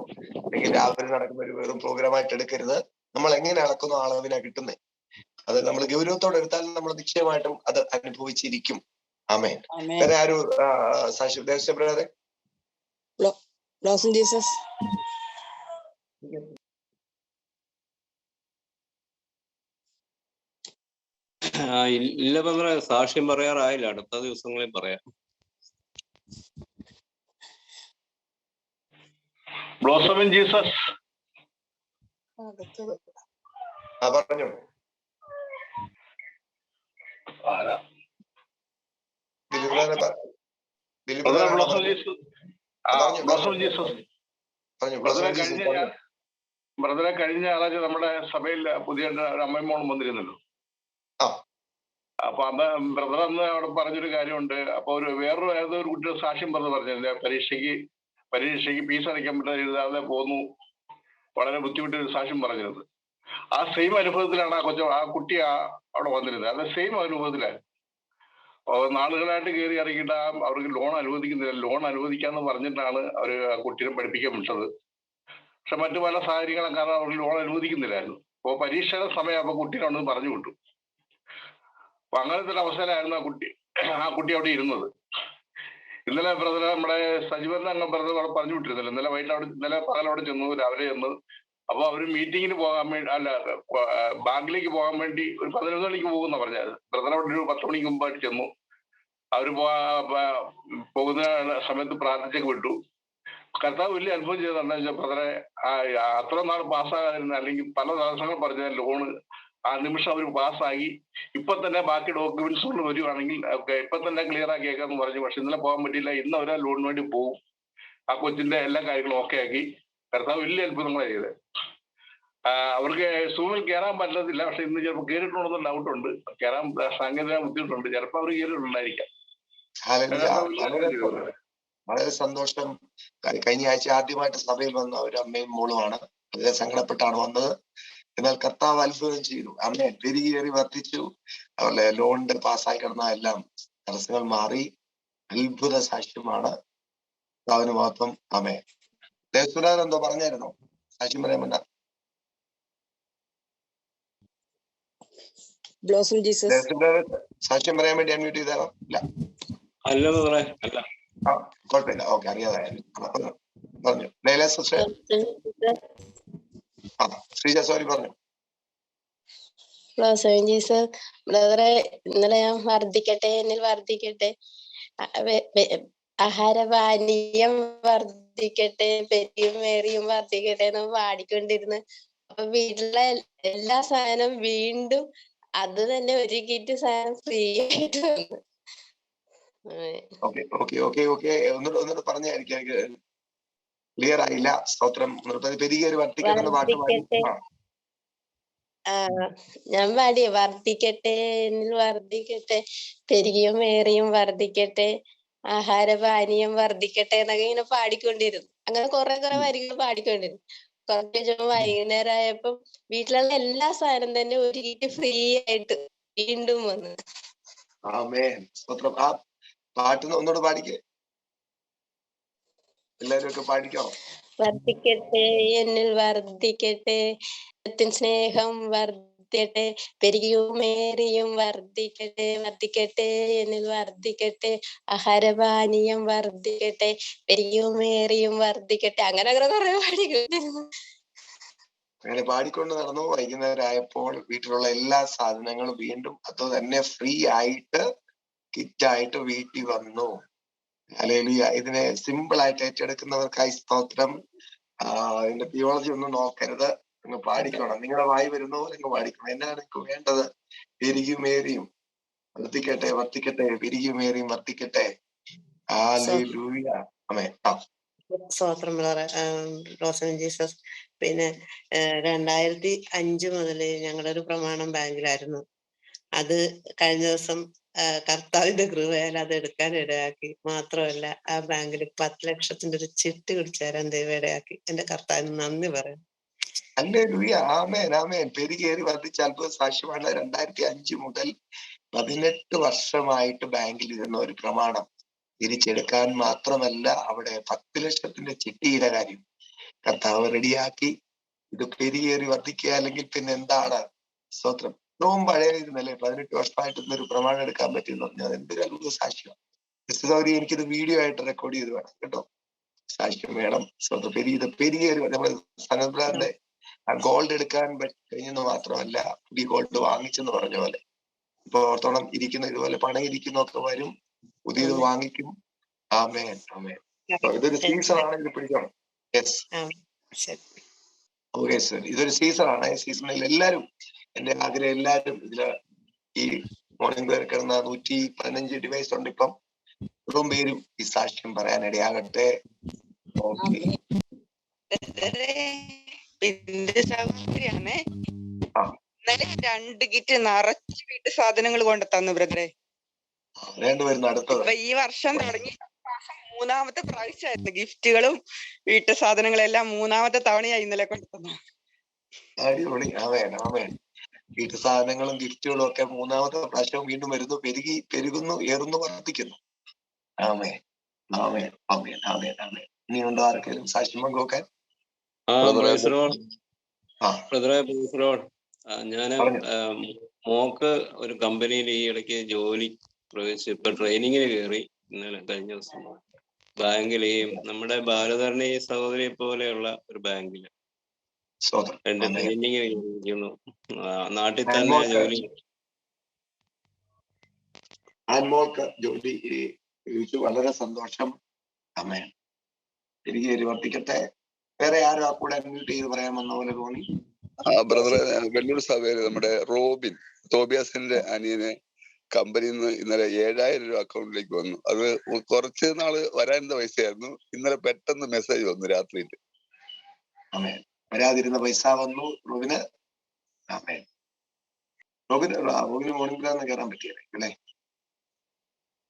അല്ലെങ്കിൽ രാവിലെ നടക്കുന്ന ഒരു വെറും പ്രോഗ്രാമായിട്ട് എടുക്കരുത്. നമ്മൾ എങ്ങനെ അളക്കുന്ന അളവിനാ കിട്ടുന്നത്. അത് നമ്മൾ ഗൗരവത്തോടെ എടുത്താൽ നമ്മൾ നിശ്ചയമായിട്ടും അത് അനുഭവിച്ചിരിക്കും. ആമേൻ. വേറെ ആരു സാക്ഷി ബ്രദറെ? ജീസസ് ഇല്ല ബ്രദറെ, സാക്ഷ്യം പറയാറായില്ല, അടുത്ത ദിവസങ്ങളിൽ പറയാം. Blossom in Jesus. പറഞ്ഞു. ബ്രദറെ, കഴിഞ്ഞ ആഴ്ച നമ്മുടെ സഭയിൽ പുതിയ അമ്മമ്മോളും വന്നിരുന്നല്ലോ. അപ്പൊ ബ്രദർ അന്ന് അവിടെ പറഞ്ഞൊരു കാര്യമുണ്ട്. അപ്പൊ വേറൊരു ഏതൊരു കുട്ടിയുടെ സാക്ഷ്യം പറഞ്ഞില്ല, പരീക്ഷയ്ക്ക് ഫീസ് അടയ്ക്കാൻ പറ്റാതെ എഴുതാതെ പോന്നു, വളരെ ബുദ്ധിമുട്ടൊരു സാക്ഷ്യം പറഞ്ഞത്. ആ സെയിം അനുഭവത്തിലാണ് ആ കുട്ടി അവിടെ വന്നിരുന്നത്. അത് സെയിം അനുഭവത്തിലാണ്. നാളുകളായിട്ട് കയറി ഇറങ്ങിയിട്ട് അവർക്ക് ലോൺ അനുവദിക്കുന്നില്ല. ലോൺ അനുവദിക്കാന്ന് പറഞ്ഞിട്ടാണ് അവർ ആ കുട്ടീനെ പഠിപ്പിക്കാൻ വിട്ടത്. പക്ഷെ മറ്റു പല സാഹചര്യങ്ങളും കാരണം അവർക്ക് ലോൺ അനുവദിക്കുന്നില്ലായിരുന്നു. അപ്പോൾ പരീക്ഷയുടെ സമയം അപ്പൊ കുട്ടീനെ അവിടെ പറഞ്ഞു വിട്ടു. അപ്പൊ അങ്ങനത്തെ ഒരു അവസരമായിരുന്നു ആ കുട്ടി അവിടെ ഇരുന്നത്. ഇന്നലെ ബ്രദർ നമ്മുടെ സജീവന്റെ അങ്ങ് ബ്രദർ അവിടെ പറഞ്ഞു വിട്ടിരുന്നില്ല. ഇന്നലെ പകലവിടെ ചെന്നു, രാവിലെ ചെന്നു. അപ്പൊ അവര് മീറ്റിങ്ങിന് പോകാൻ വേണ്ടി, അല്ല ബാങ്കിലേക്ക് പോകാൻ വേണ്ടി ഒരു 11 മണിക്ക് പോകുന്ന പറഞ്ഞത്. ബ്രദർ അവിടെ ഒരു 10 മണിക്ക് മുമ്പായിട്ട് ചെന്നു. അവര് പോകുന്ന സമയത്ത് പ്രാർത്ഥിച്ചൊക്കെ വിട്ടു. കർത്താവ് വലിയ അനുഭവം ചെയ്തത് എന്താ വെച്ചാൽ ബ്രദറെ, അത്ര നാൾ പാസ്സാകാതിരുന്ന അല്ലെങ്കിൽ പല തടസ്സങ്ങൾ പറഞ്ഞ ലോണ് ആ നിമിഷം അവർ പാസ്സാക്കി. ഇപ്പൊ തന്നെ ബാക്കി ഡോക്യുമെന്റ്സ് കൊണ്ട് വരുവാണെങ്കിൽ ഇപ്പൊ തന്നെ ക്ലിയർ ആക്കിയേക്കാന്ന് പറഞ്ഞു. പക്ഷെ ഇന്നലെ പോകാൻ പറ്റിയില്ല. ഇന്ന് അവരാ ലോണിന് വേണ്ടി പോകും. ആ കൊച്ചിന്റെ എല്ലാ കാര്യങ്ങളും ഓക്കെ ആക്കി. കർത്താവ് വലിയ അത്ഭുതങ്ങളാണ് ചെയ്തത്. അവർക്ക് സൂമിൽ കയറാൻ പറ്റത്തില്ല. പക്ഷെ ഇന്ന് ചിലപ്പോൾ കയറിയിട്ടുണ്ടെന്ന് ഡൗട്ടുണ്ട്. കയറാൻ സാങ്കേതിക ബുദ്ധിമുട്ടുണ്ട്. ചിലപ്പോൾ അവർ കയറിയിട്ടുണ്ടായിരിക്കാം. വളരെ സന്തോഷം. കഴിഞ്ഞ ആഴ്ച ആദ്യമായിട്ട് സഭയിൽ വന്ന ഒരു അമ്മയും മോളുമാണ്. വളരെ സങ്കടപ്പെട്ടാണ് വന്നത്. എന്നാൽ കർത്താവ് അത്ഭുതം ചെയ്തു. അമ്മേ പെരുകേറി വർദ്ധിച്ചു. അവരുടെ ലോണിന്റെ പാസ്സായി കിടന്ന എല്ലാം തടസ്സങ്ങൾ മാറി. അത്ഭുത സാക്ഷ്യമാണ്. കർത്താവിന് മഹത്വം. അമ്മേ ദേവസുരാൻ എന്തോ പറഞ്ഞായിരുന്നോ? സാക്ഷ്യം പറയാൻ വേണ്ട. സാക്ഷ്യം പറയാൻ വേണ്ടി അൺമ്യൂട്ട് ചെയ്താലോ? ഇല്ല, കുഴപ്പമില്ല. ഓക്കെ, അറിയാതായാലും പറഞ്ഞു. ശ്രീജ സോറി പറഞ്ഞു. ബ്രദറെ, ഇന്നലെ ഞാൻ എന്നിൽ വർദ്ധിക്കട്ടെ, ആഹാരപാനീയം വർദ്ധിക്കട്ടെ, പെരിയും മേറിയും വർദ്ധിക്കട്ടെ എന്ന് പാടിക്കൊണ്ടിരുന്നു. അപ്പൊ വീട്ടിലെ എല്ലാ സാധനം വീണ്ടും അത് തന്നെ ഒരുക്കിയിട്ട് സാധനം ഫ്രീ ആയിട്ട് വന്നു. ഒന്നുകൂടെ പറഞ്ഞായിരിക്കും. ക്ലിയർ ആയില്ല. സ്തോത്രം. പെരുകേറി വർദ്ധിക്കട്ടെ എന്ന് പാട്ട് പാടി. ഞാൻ പാടിയ വർദ്ധിക്കട്ടെ എന്നിൽ വർദ്ധിക്കട്ടെ, പെരുകിയും ഏറിയും വർദ്ധിക്കട്ടെ, ആഹാരപാനീയം വർദ്ധിക്കട്ടെ എന്നൊക്കെ ഇങ്ങനെ പാടിക്കൊണ്ടിരുന്നു. അങ്ങനെ കുറെ വരികൾ പാടിക്കൊണ്ടിരുന്നു. കുറച്ച് വൈകുന്നേരം ആയപ്പം വീട്ടിലുള്ള എല്ലാ സാധനം തന്നെ ഒരു കിറ്റ് ഫ്രീ ആയിട്ട് വീണ്ടും വന്നു. ആമേൻ. സ്തോത്രം. ആ പാട്ട് ഒന്നുകൂടെ പാടിക്കേ. എല്ലാരും ഒക്കെ പാടിക്കോ. വർദ്ധിക്കട്ടെ എന്നിൽ വർദ്ധിക്കട്ടെ, സ്നേഹം വർദ്ധിക്കട്ടെ, പെരുകിയും ഏറിയും വർദ്ധിക്കട്ടെ, വർദ്ധിക്കട്ടെ എന്നിൽ വർദ്ധിക്കട്ടെ, ആഹാരപാനീയം വർദ്ധിക്കട്ടെ, പെരുകിയും ഏറിയും വർദ്ധിക്കട്ടെ. അങ്ങനെ കുറെ പാടിക്കൊണ്ടിരുന്നു. അങ്ങനെ പാടിക്കൊണ്ട് നടന്നു. വൈകുന്നേരം ആയപ്പോൾ വീട്ടിലുള്ള എല്ലാ സാധനങ്ങളും വീണ്ടും അത് തന്നെ ഫ്രീ ആയിട്ട് കിറ്റായിട്ട് വീട്ടിൽ വന്നു. ഹല്ലേലൂയ. ഇതിനെ സിമ്പിൾ ആയിട്ട് ഏറ്റെടുക്കുന്നവർക്കായി സ്തോത്രം. ഇതിന്റെ തിയോളജി ഒന്നും നോക്കരുത്, അങ്ങ് പാടിക്കണം. നിങ്ങളുടെ വായി വരുന്ന പോലെ അങ്ങ് പാടിക്കണം. എന്നാണ് നിങ്ങൾക്ക് വേണ്ടത്? പെരുകിയുമേറിയും വർദ്ധിക്കട്ടെ, വർദ്ധിക്കട്ടെ, പെരുകിയുമേറിയും വർദ്ധിക്കട്ടെ. ഹല്ലേലൂയ. ആമേൻ. സ്തോത്രം റോസൻ ജീസസ്. പിന്നെ 2005 മുതൽ ഞങ്ങളുടെ ഒരു പ്രമാണം ബാങ്കിലായിരുന്നു. അത് കഴിഞ്ഞ ദിവസം കർത്താവിന്റെ കൃപയാൽ അത് എടുക്കാൻ ഇടയാക്കി. മാത്രമല്ല ആ ബാങ്കിൽ 10 ലക്ഷത്തിന്റെ ഒരു ചിട്ടി പിടിച്ചു തരാൻ ദൈവം ഇടയാക്കി. എന്റെ കർത്താവിന് നന്ദി പറയാം. ഹല്ലേലൂയ. ആമേൻ, ആമേൻ. പെരുകേറി വർദ്ധിച്ച അത്ഭുത സാക്ഷ്യമാണ്. 2005 മുതൽ 18 വർഷമായിട്ട് ബാങ്കിൽ ഇരുന്ന ഒരു പ്രമാണം തിരിച്ചെടുക്കാൻ മാത്രമല്ല, അവിടെ 10 ലക്ഷത്തിന്റെ ചിട്ടിയുടെ കാര്യം കർത്താവ് റെഡിയാക്കി. ഇത് പെരുകേറി വർദ്ധിക്കുക അല്ലെങ്കിൽ പിന്നെ എന്താണ്? സ്തോത്രം. ഏറ്റവും പഴയ ഇരുന്നല്ലേ 18 വർഷമായിട്ട് ഒരു പ്രമാണം എടുക്കാൻ പറ്റിയെന്ന് പറഞ്ഞാൽ എന്തൊരു അത്ഭുത സാക്ഷ്യമാണ്. എനിക്കിത് വീഡിയോ ആയിട്ട് റെക്കോർഡ് ചെയ്ത് വേണം കേട്ടോ. സാക്ഷ്യം വേണം. സ്വന്തം പെരുകേറി നമ്മുടെ സനബ്രാന്റെ ഗോൾഡ് എടുക്കാൻ കഴിഞ്ഞെന്ന് മാത്രമല്ല, പുതിയ ഗോൾഡ് വാങ്ങിച്ചെന്ന് പറഞ്ഞ പോലെ ഇപ്പൊ ഓർത്തോളം ഇരിക്കുന്ന ഇതുപോലെ പണം ഇരിക്കുന്നൊക്കെ വരും, പുതിയത് വാങ്ങിക്കും. ആമേൻ, ആമേൻ. ഇതൊരു സീസണാണ്, ഇത് പിടിക്കണം. യെസ്, ഇതൊരു സീസണാണ്. ഈ സീസണിൽ എല്ലാവരും, എന്റെ ആഗ്രഹം എല്ലാവരും ഇതില് ഈ മോർണിംഗ് പേര് കിടന്ന 115 ഡിവൈസ് ഉണ്ട്. ഇപ്പം ഇത്രയും പേരും ഈ സാക്ഷ്യം പറയാൻ ഇടയാകട്ടെ. ഓക്കെ. പിന്നെ സൗകര്യാണേ. ഇന്നലെ 2 കിറ്റ് നിറച്ച് വീട്ടു സാധനങ്ങൾ കൊണ്ട് തന്നു ബ്രദറെ. ഇപ്പൊ ഈ വർഷം തുടങ്ങി 3-ാമത്തെ പ്രാവശ്യമായിരുന്നു. ഗിഫ്റ്റുകളും വീട്ടു സാധനങ്ങളും എല്ലാം 3-ാമത്തെ തവണയായി ഇന്നലെ കൊണ്ട് തന്നു. അടിപൊളി. ആമേൻ, ആമേൻ. വീട്ടു സാധനങ്ങളും ഗിഫ്റ്റുകളും ഒക്കെ 3-ാമത്തെ പ്രാവശ്യവും വീണ്ടും വരുന്നു. പെരുകുന്നു, ഏറുന്നു, വർദ്ധിക്കുന്നു. ആമേൻ, ആമേൻ, ആമേൻ, ആമേൻ, ആമേൻ. ഇനിയുണ്ടോ ആർക്കെങ്കിലും സാക്ഷ്യം പങ്കുവെക്കാൻ? ഞാന് മോക്ക് ഒരു കമ്പനിയിൽ ഈ ഇടയ്ക്ക് ജോലി പ്രവേശിച്ചു. ഇപ്പൊ ട്രെയിനിങ്ങിന് കയറി. ഇന്നലെ കഴിഞ്ഞ ദിവസം ബാങ്കിൽ, ഈ നമ്മുടെ ഭാരതരണി സഹോദരിയെ പോലെയുള്ള ഒരു ബാങ്കില് എന്റെ ട്രെയിനിങ് കഴിഞ്ഞിരിക്കുന്നു. നാട്ടിൽ തന്നെ ജോലി. വളരെ സന്തോഷം. അമ്മേ, തിരികെ വർദ്ധിക്കട്ടെ. വേറെ ആരും ആ കൂടെ അൺമ്യൂട്ട് ചെയ്ത് പറയാമെന്ന പോലെ തോന്നി. ബ്രദറെ, വെല്ലൂർ സഭയില് നമ്മുടെ റോബിൻ തോബിയാസിന്റെ അനിയനെ കമ്പനിയിൽ നിന്ന് ഇന്നലെ 7000 രൂപ അക്കൗണ്ടിലേക്ക് വന്നു. അത് കുറച്ച് നാള് വരാനിരുന്ന പൈസയായിരുന്നു. ഇന്നലെ പെട്ടെന്ന് മെസ്സേജ് വന്നു രാത്രിയിൽ. വരാതിരുന്ന പൈസ വന്നു റോബിന്. റോബിന് മോർണിംഗ് പ്ലാൻ കയറാൻ പറ്റിയല്ലേ അല്ലേ?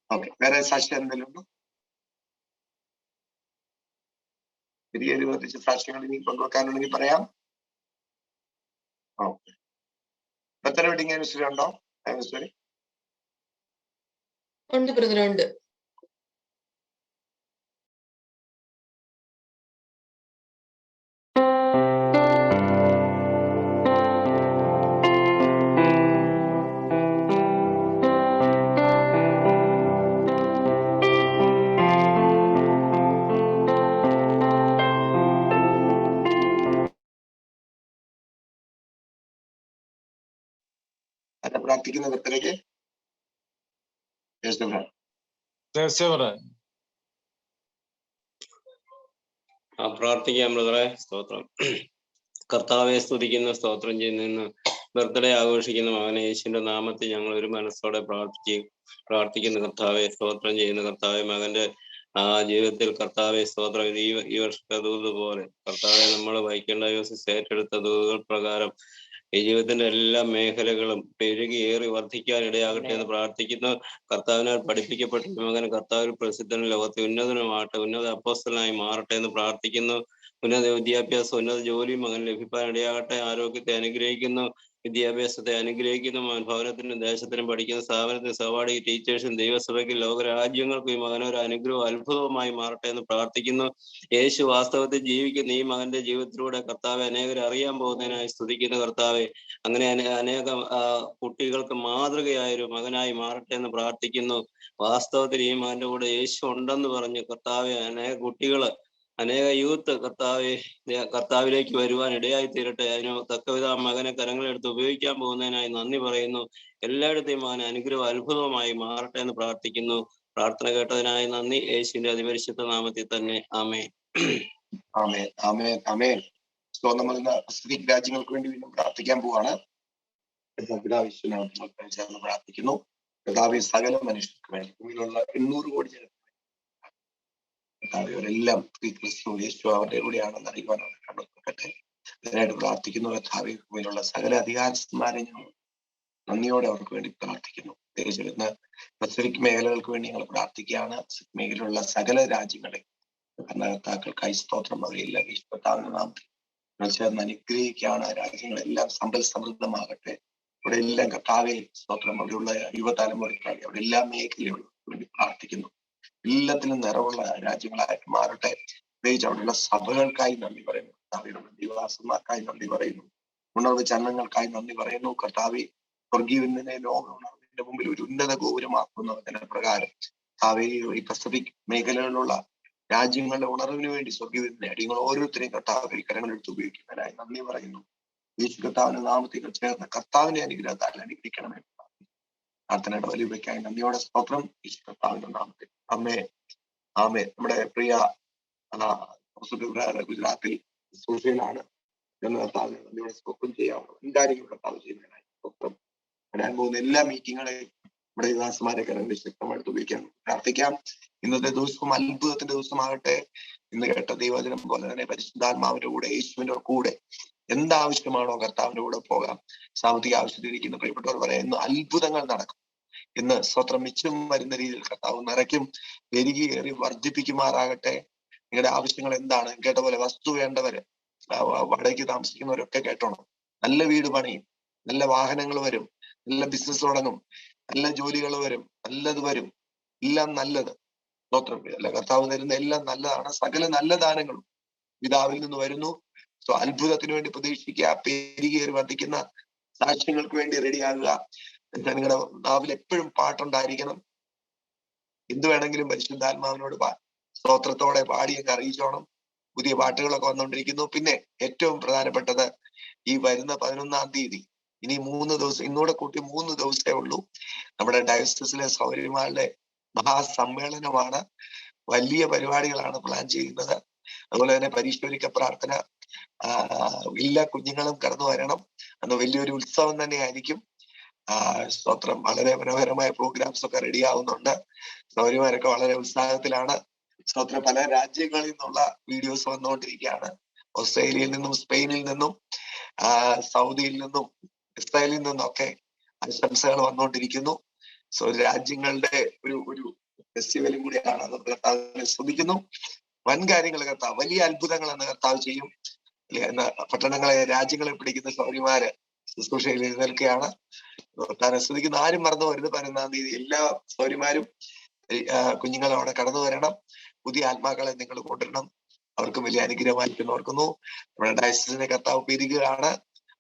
ഓക്കെ. വേറെ സാക്ഷ്യം എന്തെങ്കിലും ഉണ്ടോ? തിരികെ വർദ്ധിച്ച സാക്ഷ്യങ്ങൾ ഇനി പങ്കുവെക്കാനുണ്ടെങ്കിൽ പറയാം. ഓക്കെ. ബർത്ത്ഡേ വെഡിങ് ആനിവേഴ്സറി ഉണ്ടോ? ആനിവേഴ്സറി ഉണ്ട് ബ്രദർ, ഉണ്ട്. പ്രാർത്ഥിക്കുന്ന ബർത്ത്ഡേക്ക് പ്രാർത്ഥിക്കാം ബ്രദറെ. സ്തോത്രം. കർത്താവെ സ്തുതിക്കുന്ന, സ്തോത്രം ചെയ്യുന്ന, ബർത്ത്ഡേ ആഘോഷിക്കുന്ന മകനെ യേശുവിന്റെ നാമത്തിൽ ഞങ്ങൾ ഒരു മനസ്സോടെ പ്രാർത്ഥിക്കുന്നു. കർത്താവെ സ്തോത്രം ചെയ്യുന്ന കർത്താവെ, മകന്റെ ആ ജീവിതത്തിൽ കർത്താവെ സ്തോത്രം. ഈ വർഷത്തെ ദൂത് പോലെ കർത്താവെ നമ്മൾ വൈക്കേണ്ട ഏറ്റെടുത്ത ദൂതുകൾ പ്രകാരം ഈ ജീവിതത്തിന്റെ എല്ലാ മേഖലകളും പെരുകിയേറി വർദ്ധിക്കാൻ ഇടയാകട്ടെ എന്ന് പ്രാർത്ഥിക്കുന്നു. കർത്താവിനാൽ പഠിപ്പിക്കപ്പെട്ട മകൻ കർത്താവിൽ പ്രസിദ്ധനും ലോകത്തെ ഉന്നതനുമാകട്ടെ, ഉന്നത അപ്പോസ്തലനായി മാറട്ടെ എന്ന് പ്രാർത്ഥിക്കുന്നു. ഉന്നത വിദ്യാഭ്യാസം, ഉന്നത ജോലിയും മകൻ ലഭിക്കാൻ ഇടയാകട്ടെ. ആരോഗ്യത്തെ അനുഗ്രഹിക്കുന്നു, വിദ്യാഭ്യാസത്തെ അനുഗ്രഹിക്കുന്നു. മകൻ ഭവനത്തിനും ദേശത്തിനും പഠിക്കുന്ന സ്ഥാപനത്തിന് സഹപാഠി ടീച്ചേഴ്സും ദൈവസഭയ്ക്കും ലോകരാജ്യങ്ങൾക്കും ഈ മകൻ ഒരു അനുഗ്രഹവും അത്ഭുതവുമായി മാറട്ടെ എന്ന് പ്രാർത്ഥിക്കുന്നു. യേശു വാസ്തവത്തിൽ ജീവിക്കുന്ന ഈ മകന്റെ ജീവിതത്തിലൂടെ കർത്താവെ അനേകരെ അറിയാൻ പോകുന്നതിനായി സ്തുതിക്കുന്ന കർത്താവെ, അങ്ങനെ അനേകം കുട്ടികൾക്ക് മാതൃകയായൊരു മകനായി മാറട്ടെ എന്ന് പ്രാർത്ഥിക്കുന്നു. വാസ്തവത്തിൽ ഈ മകന്റെ കൂടെ യേശു ഉണ്ടെന്ന് പറഞ്ഞ് കർത്താവെ അനേക കുട്ടികള്, അനേക യൂത്ത് കർത്താവിലേക്ക് വരുവാൻ ഇടയായി തീരട്ടെ. അതിന് തക്കവിധ മകനെ കരങ്ങളെടുത്ത് ഉപയോഗിക്കാൻ പോകുന്നതിനായി നന്ദി പറയുന്നു. എല്ലായിടത്തെയും മകൻ അനുഗ്രഹം അത്ഭുതമായി മാറട്ടെ എന്ന് പ്രാർത്ഥിക്കുന്നു. പ്രാർത്ഥന കേട്ടതിനായി നന്ദി. യേശുവിന്റെ അതിപരിശുദ്ധ നാമത്തിൽ തന്നെ ആമേൻ. ആമേൻ, ആമേൻ, ആമേൻ. നമ്മൾ ഇന്ന് പസഫിക് രാജ്യങ്ങൾക്ക് വേണ്ടി വീണ്ടും പ്രാർത്ഥിക്കാൻ പോവാണ്. ചേർന്ന് പ്രാർത്ഥിക്കുന്നു. കർത്താവേ, സകല മനുഷ്യർക്ക് വേണ്ടി ഭൂമിയിലുള്ള 800 കോടി ജനം അവരെല്ലാം ക്രിസ്തു യേശു അവരുടെ കൂടെയാണെന്ന് അറിയുവാൻ അവർ കണ്ടെത്തട്ടെ. അതിനായിട്ട് പ്രാർത്ഥിക്കുന്നു. കർത്താവേ, ഭൂമിയിലുള്ള സകല അധികാരസ്ഥന്മാരെ ഞങ്ങൾ നന്ദിയോടെ അവർക്ക് വേണ്ടി പ്രാർത്ഥിക്കുന്നു. പ്രത്യേകിച്ച് പസഫിക് മേഖലകൾക്ക് വേണ്ടി ഞങ്ങൾ പ്രാർത്ഥിക്കുകയാണ്. പസഫിക് മേഖലയിലുള്ള സകല രാജ്യങ്ങളെ ഭരണകർത്താക്കൾക്കായി സ്തോത്രം. അവരെല്ലാം ഇഷ്ടപ്പെട്ടാകുന്ന നാമത്തിൽ ചേർന്ന് അനുഗ്രഹിക്കുകയാണ്. രാജ്യങ്ങളെല്ലാം സമ്പൽ സമൃദ്ധമാകട്ടെ. അവിടെ എല്ലാം കർത്താവെ സ്തോത്രം. അവിടെയുള്ള യുവതലമുറയ്ക്കായി അവിടെ എല്ലാ മേഖലകൾക്കും വേണ്ടി പ്രാർത്ഥിക്കുന്നു. എല്ലാത്തിലും നിറവുള്ള രാജ്യങ്ങളായിട്ട് മാറട്ടെ. പ്രത്യേകിച്ച് അവിടെയുള്ള സഭകൾക്കായി നന്ദി പറയുന്നു. കർത്താവിയുടെ ദിവാസന്മാർക്കായി നന്ദി പറയുന്നു. ഉണർവ് ചലനങ്ങൾക്കായി നന്ദി പറയുന്നു. കർത്താവെ, സ്വർഗീയനെ ലോക ഉണർവിന്റെ മുമ്പിൽ ഒരു ഉന്നത ഗൗരവമാക്കുന്നതിന്റെ പ്രകാരം കർത്താവെ, ഈ പസഫിക് മേഖലകളിലുള്ള രാജ്യങ്ങളുടെ ഉണർവിന് വേണ്ടി സ്വർഗീയനെ അടിയങ്ങൾ ഓരോരുത്തരെയും കർത്താവ് കരങ്ങളെടുത്ത് ഉപയോഗിക്കുന്നതിനായി നന്ദി പറയുന്നു. യേശു കർത്താവിന്റെ നാമത്തിൽ ചേർന്ന കർത്താവിനെ അനുഗ്രഹത്താൽ അനുഗ്രഹിക്കണമേ. പ്രാർത്ഥനയുടെ വലിയവയ്ക്കായി നന്ദിയോടെ സ്തോത്രം. യേശു കർത്താവിന്റെ നാമത്തിൽ അമ്മേ, ആമേ. നമ്മുടെ പ്രിയ ഗുജറാത്തിൽ സൂചനയാണ് കർത്താവിനെ നന്ദിയോടെ സ്തോത്രം ചെയ്യാവുന്ന കാര്യങ്ങൾ കർത്താവ് ചെയ്യുന്നതിനായി സ്തോത്രം. വരാൻ പോകുന്ന എല്ലാ മീറ്റിങ്ങുകളെയും നമ്മുടെ യുവാസന്മാരെ കരങ്ങളിൽ ശക്തമായിട്ട് ഉപയോഗിക്കാൻ പ്രാർത്ഥിക്കാം. ഇന്നത്തെ ദിവസവും അത്ഭുതത്തിന്റെ ദിവസമാകട്ടെ. ഇന്ന് കേട്ട ദൈവവചനം പോലെ തന്നെ പരിശുദ്ധാത്മാവിന്റെ കൂടെ, യേശുവിന്റെ കൂടെ എന്താവശ്യമാണോ കർത്താവിന്റെ കൂടെ പോകാം. സാമ്പത്തിക ആവശ്യത്തിലിരിക്കുന്ന പ്രിയപ്പെട്ടവർ പറയുന്നു, അത്ഭുതങ്ങൾ നടക്കും. ഇന്ന് സ്വത്രം മിച്ചം വരുന്ന രീതിയിൽ കർത്താവ് നിറയ്ക്കും, പെരുകിയേറി വർദ്ധിപ്പിക്കുമാറാകട്ടെ. നിങ്ങളുടെ ആവശ്യങ്ങൾ എന്താണ്? കേട്ട പോലെ വസ്തു വേണ്ടവര്, വാടകയ്ക്ക് താമസിക്കുന്നവരൊക്കെ കേട്ടോണം. നല്ല വീട് പണിയും, നല്ല വാഹനങ്ങൾ വരും, നല്ല ബിസിനസ് തുടങ്ങും, നല്ല ജോലികൾ വരും, നല്ലത് വരും, എല്ലാം നല്ലത്. സ്തോത്രം. അല്ല, കർത്താവ് തരുന്ന എല്ലാം നല്ലതാണ്. സകല നല്ല ദാനങ്ങളും പിതാവിൽ നിന്ന് വരുന്നു. സോ അത്ഭുതത്തിന് വേണ്ടി പ്രതീക്ഷിക്കുക. പെരുകിയേറി വർദ്ധിക്കുന്ന സാക്ഷ്യങ്ങൾക്ക് വേണ്ടി റെഡിയാകുക. നിങ്ങളുടെ നാവിൽ എപ്പോഴും പാട്ടുണ്ടായിരിക്കണം. എന്ത് വേണമെങ്കിലും പരിശുദ്ധാത്മാവിനോട് സ്തോത്രത്തോടെ പാടിയൊക്കെ അറിയിച്ചോണം. പുതിയ പാട്ടുകളൊക്കെ വന്നുകൊണ്ടിരിക്കുന്നു. പിന്നെ ഏറ്റവും പ്രധാനപ്പെട്ടത്, ഈ വരുന്ന 11-ാം തീയതി, ഇനി 3 ദിവസം, ഇന്നൂടെ കൂട്ടി 3 ദിവസമേ ഉള്ളൂ, നമ്മുടെ ഡയസിസിലെ സൗകര്യമാരുടെ മഹാസമ്മേളനമാണ്. വലിയ പരിപാടികളാണ് പ്ലാൻ ചെയ്യുന്നത്. അതുപോലെ തന്നെ പരീക്ഷൊരുക്ക പ്രാർത്ഥന, എല്ലാ കുഞ്ഞുങ്ങളും കടന്നു വരണം. അന്ന് വലിയൊരു ഉത്സവം തന്നെ ആയിരിക്കും. സ്തോത്രം. വളരെ മനോഹരമായ പ്രോഗ്രാംസ് ഒക്കെ റെഡി ആവുന്നുണ്ട്. സൗകര്യമാരൊക്കെ വളരെ ഉത്സാഹത്തിലാണ്. സ്തോത്രം. പല രാജ്യങ്ങളിൽ നിന്നുള്ള വീഡിയോസ് വന്നുകൊണ്ടിരിക്കുകയാണ്. ഓസ്ട്രേലിയയിൽ നിന്നും, സ്പെയിനിൽ നിന്നും, സൗദിയിൽ നിന്നും, ഇസ്രായേലിൽ നിന്നും ഒക്കെ ആശംസകൾ വന്നുകൊണ്ടിരിക്കുന്നു. സോ രാജ്യങ്ങളുടെ ഒരു ഫെസ്റ്റിവലും കൂടിയാണ്. അത് കർത്താവിനെ സ്തുതിക്കുന്നു. വൻ കാര്യങ്ങൾ കർത്താവ്, വലിയ അത്ഭുതങ്ങൾ എന്ന് കർത്താവ് ചെയ്യും. പട്ടണങ്ങളെ, രാജ്യങ്ങളെ പിടിക്കുന്ന സൗകര്യമാര് ശുശ്രൂഷയിൽ എഴുന്നേൽക്കുകയാണ്. കർത്താവിനെ സ്തുതിക്കുന്ന ആരും മറന്നു വരുന്നത് 11-ാം തീയതി എല്ലാ സൗകര്യമാരും കുഞ്ഞുങ്ങൾ അവിടെ കടന്നു വരണം. പുതിയ ആത്മാക്കളെ നിങ്ങൾ കൊണ്ടുവരണം. അവർക്കും വലിയ അനുഗ്രഹമായിരിക്കും ഓർക്കുന്നു. നമ്മുടെ ഡയസിസിനെ കർത്താവ് പെരുകുകയാണ്.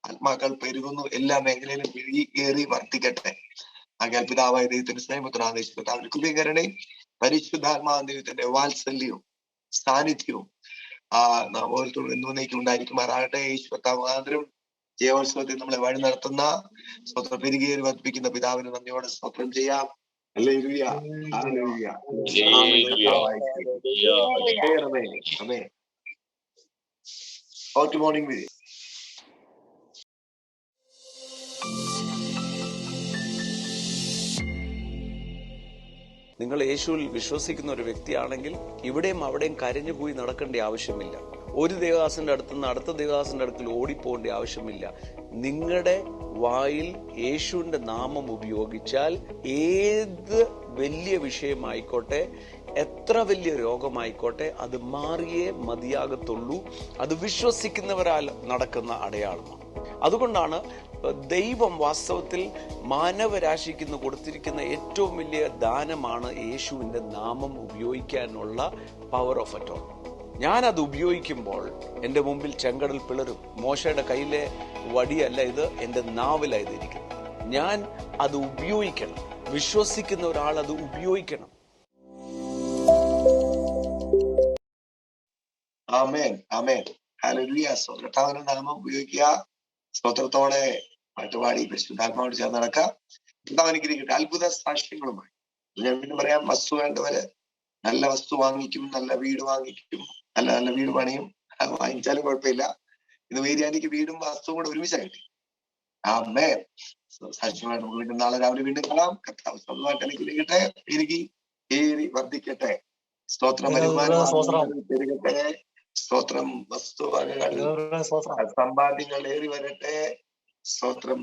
ആത്മാക്കൾ പെരുകുന്നു. എല്ലാ മേഖലയിലും പെരുകി വർദ്ധിക്കട്ടെ. ആകയാൽ പിതാവായ ദൈവത്തിന്റെ സ്നേഹപുത്രാദേശികർത്താവിന്റെ കൃപീകരണയും പരിശുദ്ധാത്മാവായ ദൈവത്തിന്റെ വാത്സല്യവും സാന്നിധ്യവും നാം ഓരോരുത്തരും എന്നേക്കും ഉണ്ടായിരിക്കുമാറാകട്ടെ. യേശു കർത്താവ് മുഖാന്തരം ജയോത്സവത്തിൽ നമ്മളെ വഴി നടത്തുന്ന സ്വത്രം പെരുകേറി വർദ്ധിപ്പിക്കുന്ന പിതാവിന് നന്ദിയോടെ സ്തോത്രം ചെയ്യാം. Hallelujah, hallelujah. Amen. Good morning Vijay. നിങ്ങൾ യേശുവിൽ വിശ്വസിക്കുന്ന ഒരു വ്യക്തിയാണെങ്കിൽ ഇവിടെയും അവിടെയും കരഞ്ഞു പോയി നടക്കേണ്ട ആവശ്യമില്ല. ഒരു ദേവദാസന്റെ അടുത്ത് നിന്ന് അടുത്ത ദേവദാസന്റെ അടുക്കൽ ഓടിപ്പോകേണ്ട ആവശ്യമില്ല. നിങ്ങളുടെ വായിൽ യേശുവിന്റെ നാമം ഉപയോഗിച്ചാൽ ഏത് വലിയ വിഷയമായിക്കോട്ടെ, എത്ര വലിയ രോഗമായിക്കോട്ടെ, അത് മാറിയേ മതിയാകത്തുള്ളൂ. അത് വിശ്വസിക്കുന്നവരാൽ നടക്കുന്ന അടയാളമാണ്. അതുകൊണ്ടാണ് ദൈവം വാസ്തവത്തിൽ മാനവരാശിക്ക് കൊടുത്തിരിക്കുന്ന ഏറ്റവും വലിയ ദാനമാണ് യേശുവിൻ്റെ നാമം ഉപയോഗിക്കാനുള്ള പവർ ഓഫ് അറ്റോൺ. ഞാനത് ഉപയോഗിക്കുമ്പോൾ എൻ്റെ മുമ്പിൽ ചെങ്കടൽ പിളരും. മോശയുടെ കയ്യിലെ വടിയല്ല ഇത്, എൻ്റെ നാവിലായത് ഇരിക്കുന്നത്. ഞാൻ അത് ഉപയോഗിക്കണം. വിശ്വസിക്കുന്ന ഒരാൾ അത് ഉപയോഗിക്കണം. ആമേൻ, ആമേൻ, ഹല്ലേലൂയ. കർത്താവിന്റെ നാമം ഉപയോഗിക്കുക. സ്തോത്രത്തോടെ പാട്ടുപാടി പരിശുദ്ധാത്മാവോട് ചേർന്ന് നടക്കാം. കർത്താവ് അനുഗ്രഹിക്കട്ടെ. അത്ഭുത സാക്ഷ്യങ്ങളുമായി ഞാൻ പിന്നെ പറയാം. വസ്തു വേണ്ടവര് നല്ല വസ്തു വാങ്ങിക്കും, നല്ല വീട് വാങ്ങിക്കും, നല്ല നല്ല വീട് പണിയും. വാങ്ങിച്ചാലും കുഴപ്പമില്ല. ഇത് വേരിയാനിക്ക് വീടും വസ്തുവും കൂടെ ഒരുമിച്ചാ കിട്ടി. ആമേൻ. സാക്ഷ്യമായിട്ട് നമുക്ക് വീണ്ടും നാളെ രാവിലെ വീണ്ടും കാണാം. കർത്താവ് സ്വന്തമായിട്ട് അനുഗ്രഹിക്കട്ടെ. ഏറി വർദ്ധിക്കട്ടെ. സ്തോത്രം, വരുമാനം പെരുകട്ടെ. സ്തോത്രം, വസ്തുവകകൾ സമ്പാദ്യങ്ങൾ ഏറി വരട്ടെ. സ്തോത്രം,